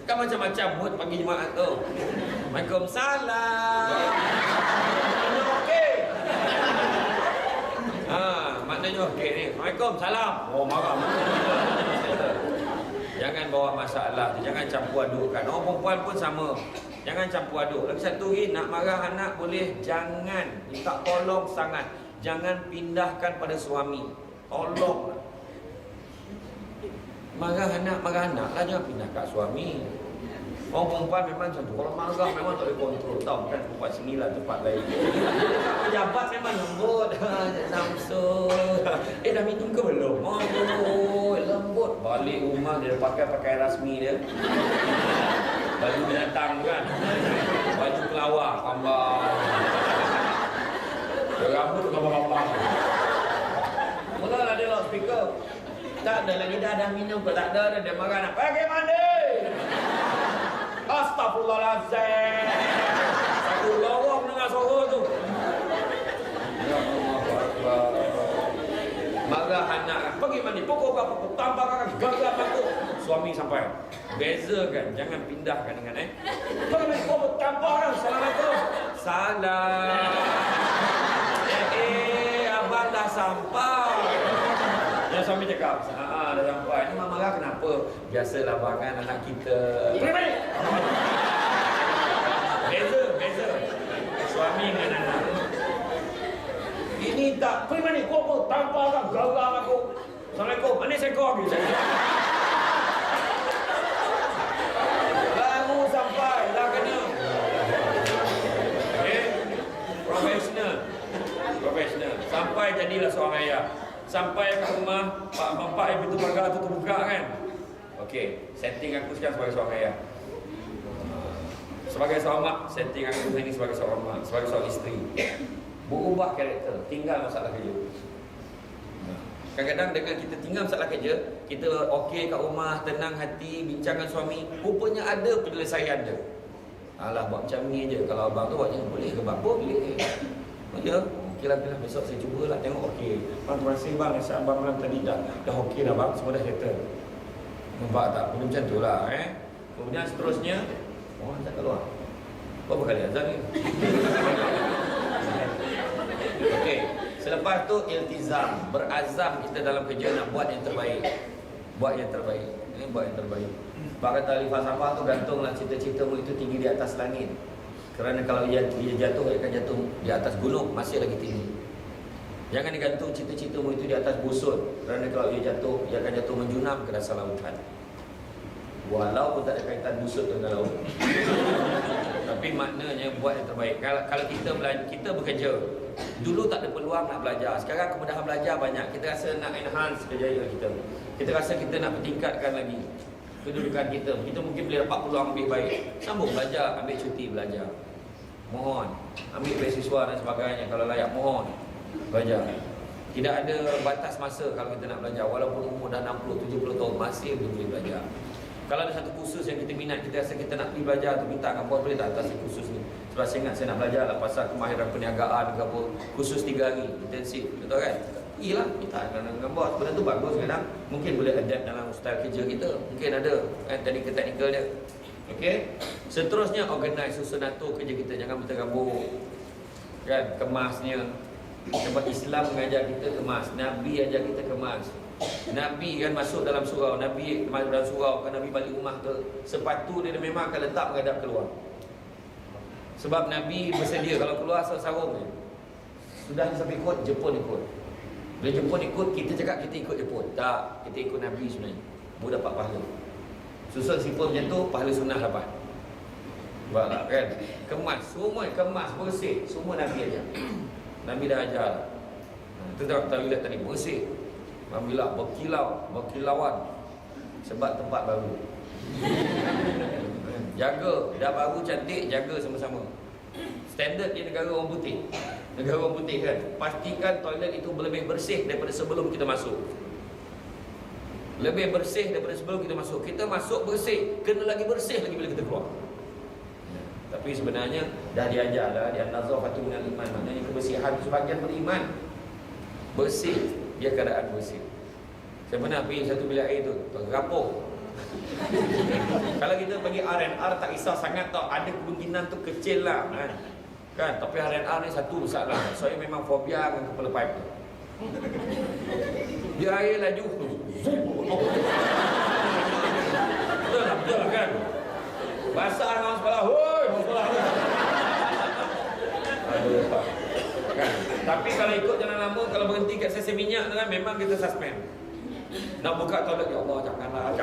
kan macam-macam mood pagi Jumaat tu. Waalaikumsalam. Okey. Maknanya okey ni. Waalaikumsalam. Oh, marah. Jangan bawa masalah tu, jangan campur adukkan. Orang perempuan pun sama. Jangan campur aduk. Lagi satu lagi, nak marah anak boleh, jangan minta tolong sangat. Jangan pindahkan pada suami. Tolong. Marah anak lah, jangan pindah kat suami. Orang perempuan memang macam tu. Kalau marah memang tak boleh kontrol. Tahu kan tempat sini lah tempat lain. Pejabat memang lembut. Samsul. Dah minum ke belum? Lembut. Balik rumah dia pakai rasmi dia. Baju binatang kan. Baju kelawar gambar. Rambut gambar-gambar. Mulalah dia loudspeaker. Tak ada lagi dah minum ke tak ada dia marah nak pergi mandi. Astagfirullahalazim. Satu lorong dengar suara tu. Ya Allah. Marah anak pergi mandi pukul berapa tambah gagal batu. Suami sampai. Bezakan, jangan pindahkan dengan pergi mandi pukul tambah orang. Assalamualaikum. Salam. Abang dah sampai. Yang suami cakap, dah sampai. Ni mak marah kenapa? Biasalah bangan anak kita. Beza. Suami dengan anak. Ini tak, pergi mana? Kau apa? Tanpa orang, gagal aku. Assalamualaikum. Mana seekor lagi? Baru sampai, dah kena. Okay? Profesional. Sampai jadilah seorang ayah. Sampai ke rumah, Pak Mampak pintu pagar tu terbuka kan. Okey, setting aku sekarang sebagai seorang ayah. Sebagai seorang mak, setting aku ini sebagai seorang mak, sebagai seorang isteri. Berubah karakter, tinggal masalah kerja. Kadang-kadang dengan kita tinggal masalah kerja, kita okey kat rumah, tenang hati, bincang dengan suami, rupanya ada penyelesaian dia. Alah, buat macam ni je. Kalau abang tu buatnya, boleh ke bang? Boleh. Ya. Okey lah, besok saya cubalah tengok okey. Bang, terima kasih bang, nasihat abang malam tadi dah okey dah bang, semua dah settle. Nampak tak? Benda macam tu lah Kemudian seterusnya, orang tak keluar. Berapa kali azan ni? Okey, selepas tu iltizam, berazam kita dalam kerja nak buat yang terbaik. Buat yang terbaik. Sebab kata ahli falsafah tu, gantunglah cita-citamu itu tinggi di atas langit. Kerana kalau ia jatuh, ia akan jatuh di atas gunung, masih lagi tinggi. Jangan digantung cita-citamu itu di atas busur. Kerana kalau ia jatuh, ia akan jatuh menjunam ke dasar lautan. Walaupun tak ada kaitan busur dengan laut. Tapi maknanya buat yang terbaik. Kalau kita bekerja, dulu tak ada peluang nak belajar. Sekarang kemudahan belajar banyak. Kita rasa nak enhance kejayaan kita. Kita rasa kita nak bertingkatkan lagi kedudukan kita. Kita mungkin boleh dapat peluang lebih baik. Sambung belajar, ambil cuti belajar. Mohon, ambil beasiswa dan sebagainya. Kalau layak, mohon belajar. Tidak ada batas masa kalau kita nak belajar. Walaupun umur dah 60-70 tahun, masih boleh belajar. Kalau ada satu kursus yang kita minat, kita rasa kita nak pergi belajar tu, minta dengan bos boleh tak atas kursus ni. Sebab saya ingat saya nak belajar lah pasal kemahiran perniagaan ke apa. Kursus 3 hari, intensif, betul kan? Iyalah, minta dengan bos. Benda tu bagus kadang. Mungkin boleh adapt dalam style kerja kita. Mungkin ada teknikal dia. Okey. Seterusnya, organize, susun atur kerja kita. Jangan berterabur. Kan, kemasnya. Sebab Islam mengajar kita kemas. Nabi ajar kita kemas. Nabi kan masuk dalam surau. Nabi masuk dalam surau. Kan Nabi balik rumah ke, sepatu dia memang akan letak menghadap keluar. Sebab Nabi bersedia kalau keluar sarung je. Sudah sampai ikut, Jepun ikut. Bila Jepun ikut, kita cakap kita ikut Jepun. Tak, kita ikut Nabi sebenarnya. Boleh dapat pahala. Susun sipur macam tu, pahala sunnah dapat. Sebab kan, kemas, semua kemas, bersih. Semua Nabi ajar. Nabi dah ajar. Itu tak tahu lihat tadi, bersih. Alhamdulillah, berkilauan. Sebab tempat baru. Jaga, dah baru cantik, jaga sama-sama. Standard di negara orang putih. Negara orang putih kan, pastikan toilet itu lebih bersih daripada sebelum kita masuk. Lebih bersih daripada sebelum kita masuk. Kita masuk bersih, kena lagi bersih lagi bila kita keluar. Tapi sebenarnya dah diajar dah, di an-nazafatu minal iman. Maknanya kebersihan sebahagian beriman. Bersih, dia keadaan bersih. Saya pernah pergi satu bilik air tu, tergapung. Kalau kita pergi R&R tak kisah sangat tau, ada kemungkinan tu kecil lah kan. Tapi R&R ni satu masalah. Saya memang fobia dengan kepala pipe tu. Dia air laju. Betul lah kan. Basah dengan sekolah. Hoi, sekolah ni. Aduh, Pak. Kan? Tapi kalau ikut jalan lama, kalau berhenti kat sesi minyak tu kan, memang kita suspend. Nak buka toilet, ya Allah, janganlah.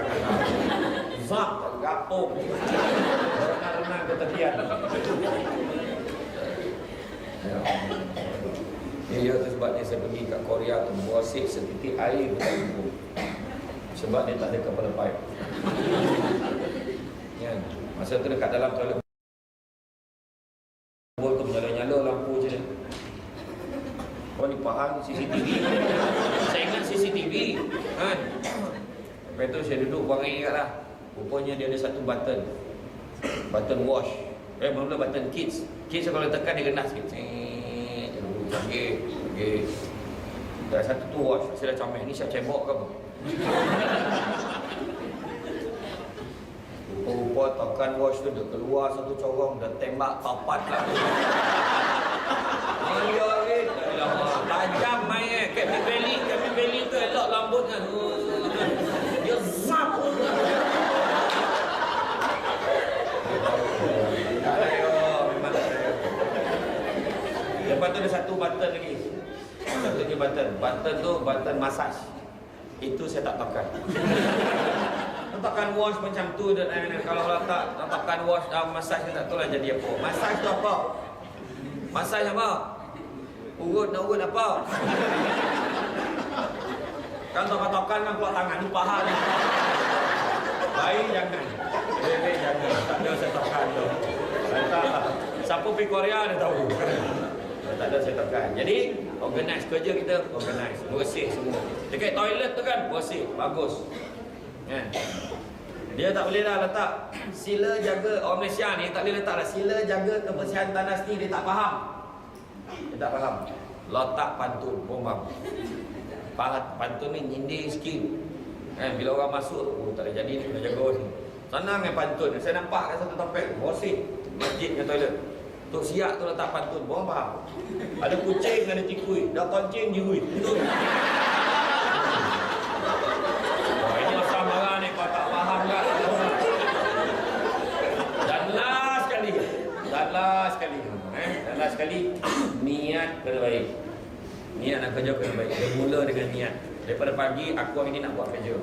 Zap, tergapung. Renang-renang ke tepian. Ya, itu sebabnya saya pergi kat Korea tu, buasik setitik air berlalu. Sebab dia tak ada kepala pipe. Ya, masa tu dekat dalam toilet tu menyala-nyala lampu je. Oh, ni faham CCTV. Saya ingat CCTV kan. Lepas tu saya duduk buang air kat lah. Rupanya dia ada satu button. Button wash. Mula button kids. Kids kalau tekan dia rendah sikit. Okey. Dah satu tu wash. Saya dah comel. Ni siap cebok ke apa? Rupa tekan wash tu dia keluar satu corong. Dah tembak papat lah. Ya ni. Tajam main Captain Valley tu elok lambut kan. Dia zap. Lepas tu ada satu button lagi. Satu lagi button. Button tu button massage. Itu saya tak tekan. Tekan wash macam tu dan kalau letak tekan wash massage tak tahu lah jadi apa. Massage tu apa? Massage apa? Urut apa? Kan tokan kan keluar tangan ni paha ni. Baik jangan. Jangan. Tak ada saya tekan tu. Siapa pergi Korea dia tahu. Tak ada saya tekan. Jadi organize kerja kita, organize, bersih semua. Dekat toilet tu kan bersih, bagus. Kan? Dia tak boleh dah letak sila jaga orang Malaysia ni tak boleh letak dah sila jaga kebersihan tandas ni, dia tak faham. Dia tak faham. Letak pantun, bombang. Pantun ni nyindir sikit. Kan bila orang masuk, tak ada jadi ni kena jaga ni. Senang pantun. Saya nampak kat satu tempat bersih masjid dengan toilet. Tok siap tu letak pantun, bombang. Ada kucing, ada tikui. Dah kencing jirui. Betul. Ini asal marah ni kau tak faham tak? Dan last sekali niat kena baik. Niat nak kerja kena baik. Dia mula dengan niat. Daripada pagi aku hari ni nak buat kerja.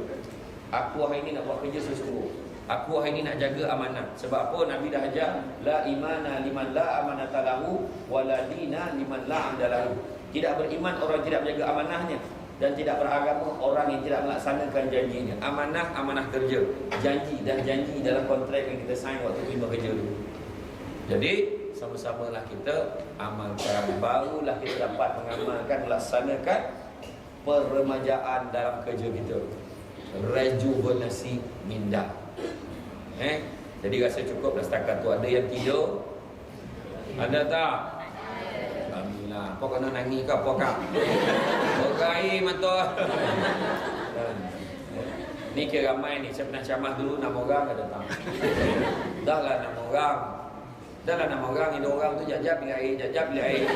Aku hari ni nak buat kerja sesungguh. Aku hari ni nak jaga amanah. Sebab apa? Nabi dah ajar la imana liman la amanata lahu wa la dina liman la amdalahu. Tidak beriman orang tidak menjaga amanahnya dan tidak beragama orang yang tidak melaksanakan janjinya. Amanah kerja. Janji dalam kontrak yang kita sign waktu terima kerja dulu. Jadi sama-samalah kita amalkan, barulah kita dapat mengamalkan, melaksanakan peremajaan dalam kerja kita. Rejuvenasi minda. Jadi rasa cukup dah setakat tu. Ada yang tidur? Ada tak? Alhamdulillah. Apa kena nangis ke apa kak? Bergai mata. Ni kira ramai ni. Saya pernah ceramah dulu 6 orang dah datang. Dah lah 6 orang. Ini orang tu jap-jap bilik air.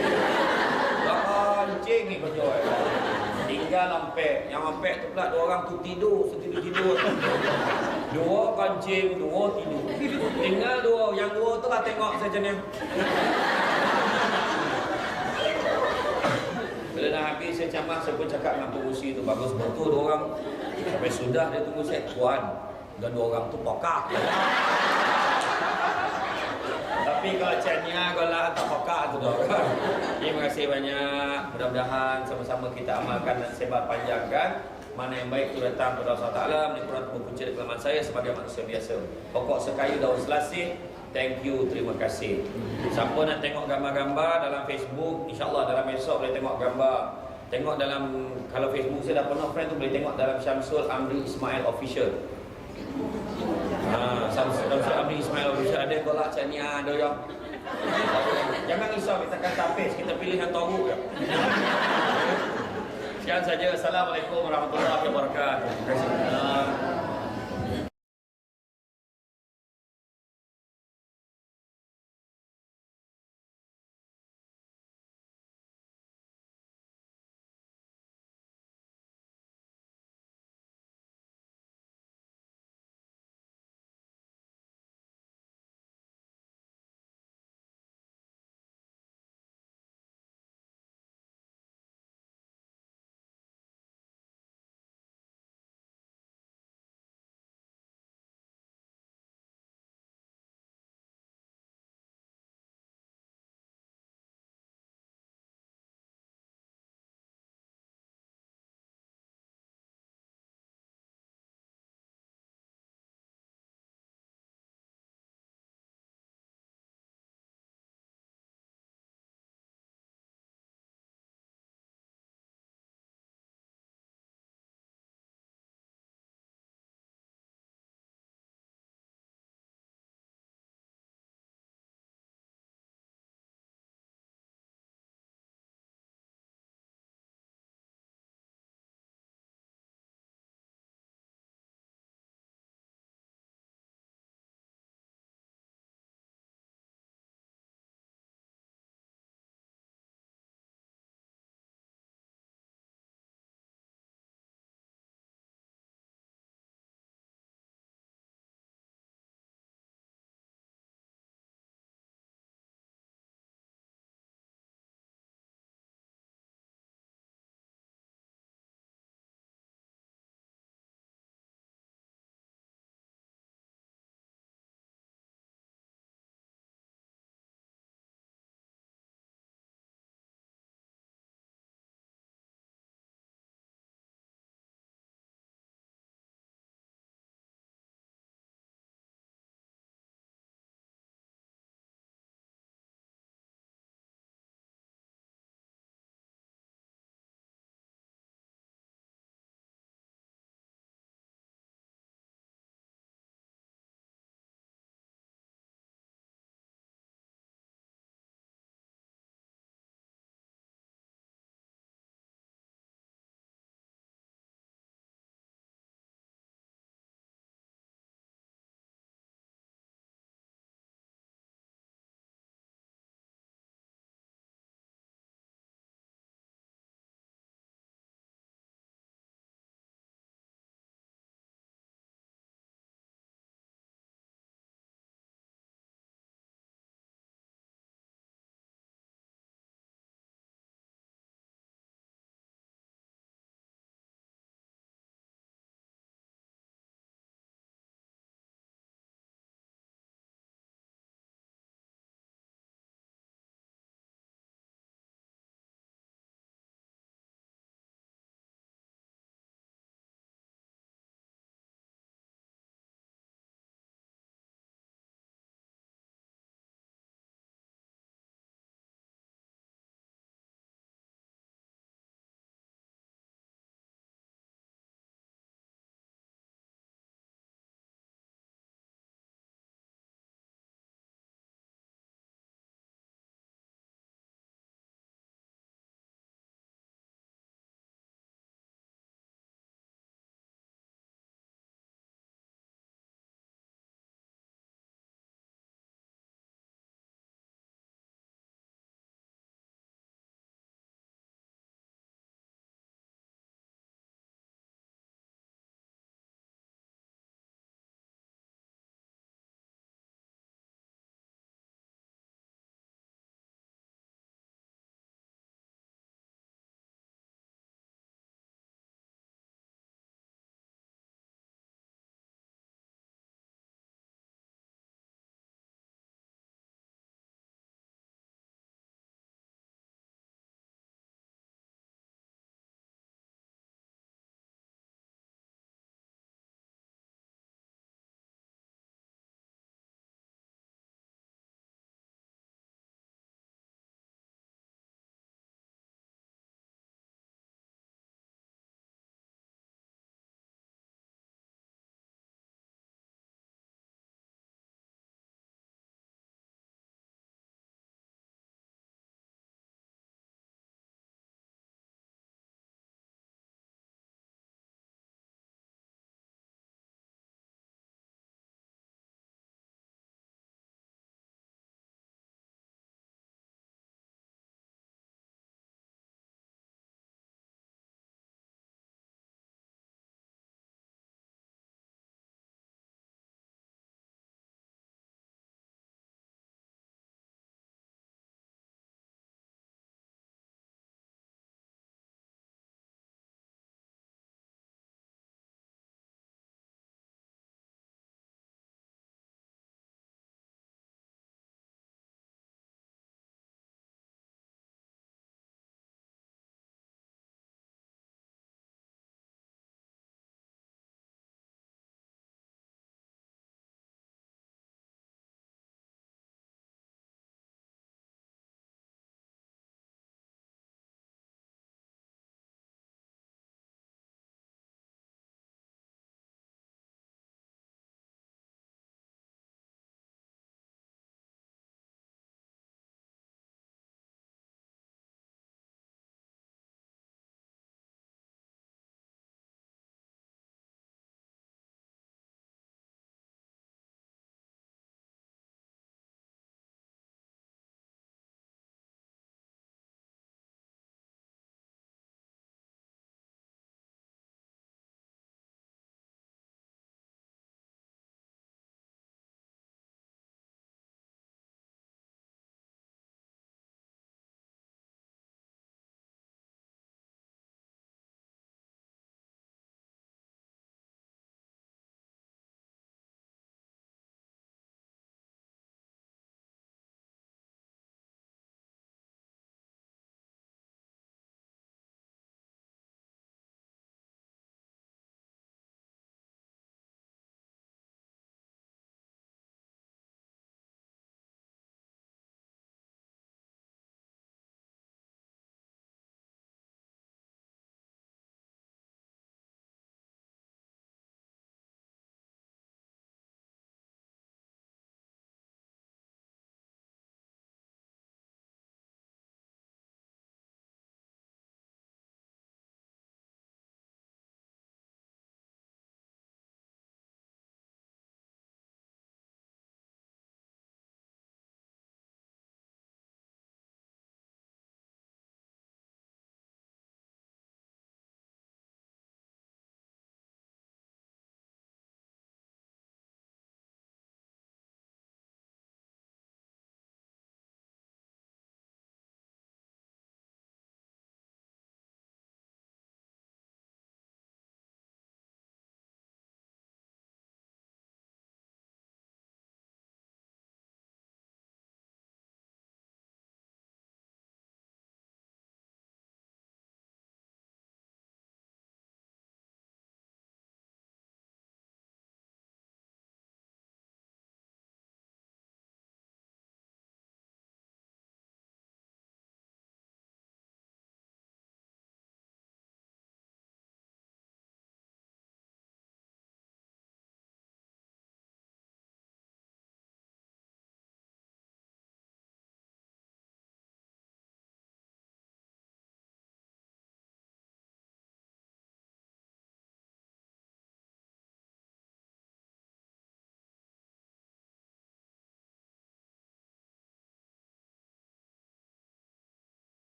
Kencing ni kerja. Tinggal lampek. Yang lampek tu pula 2 orang tu tidur. Setidur. 2 kancing, 2 tidur. Tinggal 2. Yang 2 tu lah tengok saja ni. Bila dah habis saya ceramah, saya pun cakap dengan pengurusi tu, bagus betul 2 orang. Sampai sudah dia tunggu saya, tuan. Dan 2 orang tu pokak. Tapi kalau chatnya kalau tak pokak tu dah. Terima kasih banyak. Mudah-mudahan sama-sama kita amalkan dan sebar panjangkan Mana yang baik itu datang kepada Allah Ta'ala, menikurat mengucap kelaman saya sebagai manusia biasa. Pokok sekayu daun selasih. Thank you, terima kasih. Siapa nak tengok gambar-gambar dalam Facebook, insyaAllah dalam esok boleh tengok gambar. Tengok dalam, kalau Facebook saya dah penuh friend tu, boleh tengok dalam Syamsul Amri Ismail Official. Syamsul Amri Ismail Official ada golak cania ada yang. Jangan risau, kita akan tapis, kita pilih yang tahu ya. Sekian saja. Assalamualaikum warahmatullahi wabarakatuh. Terima kasih.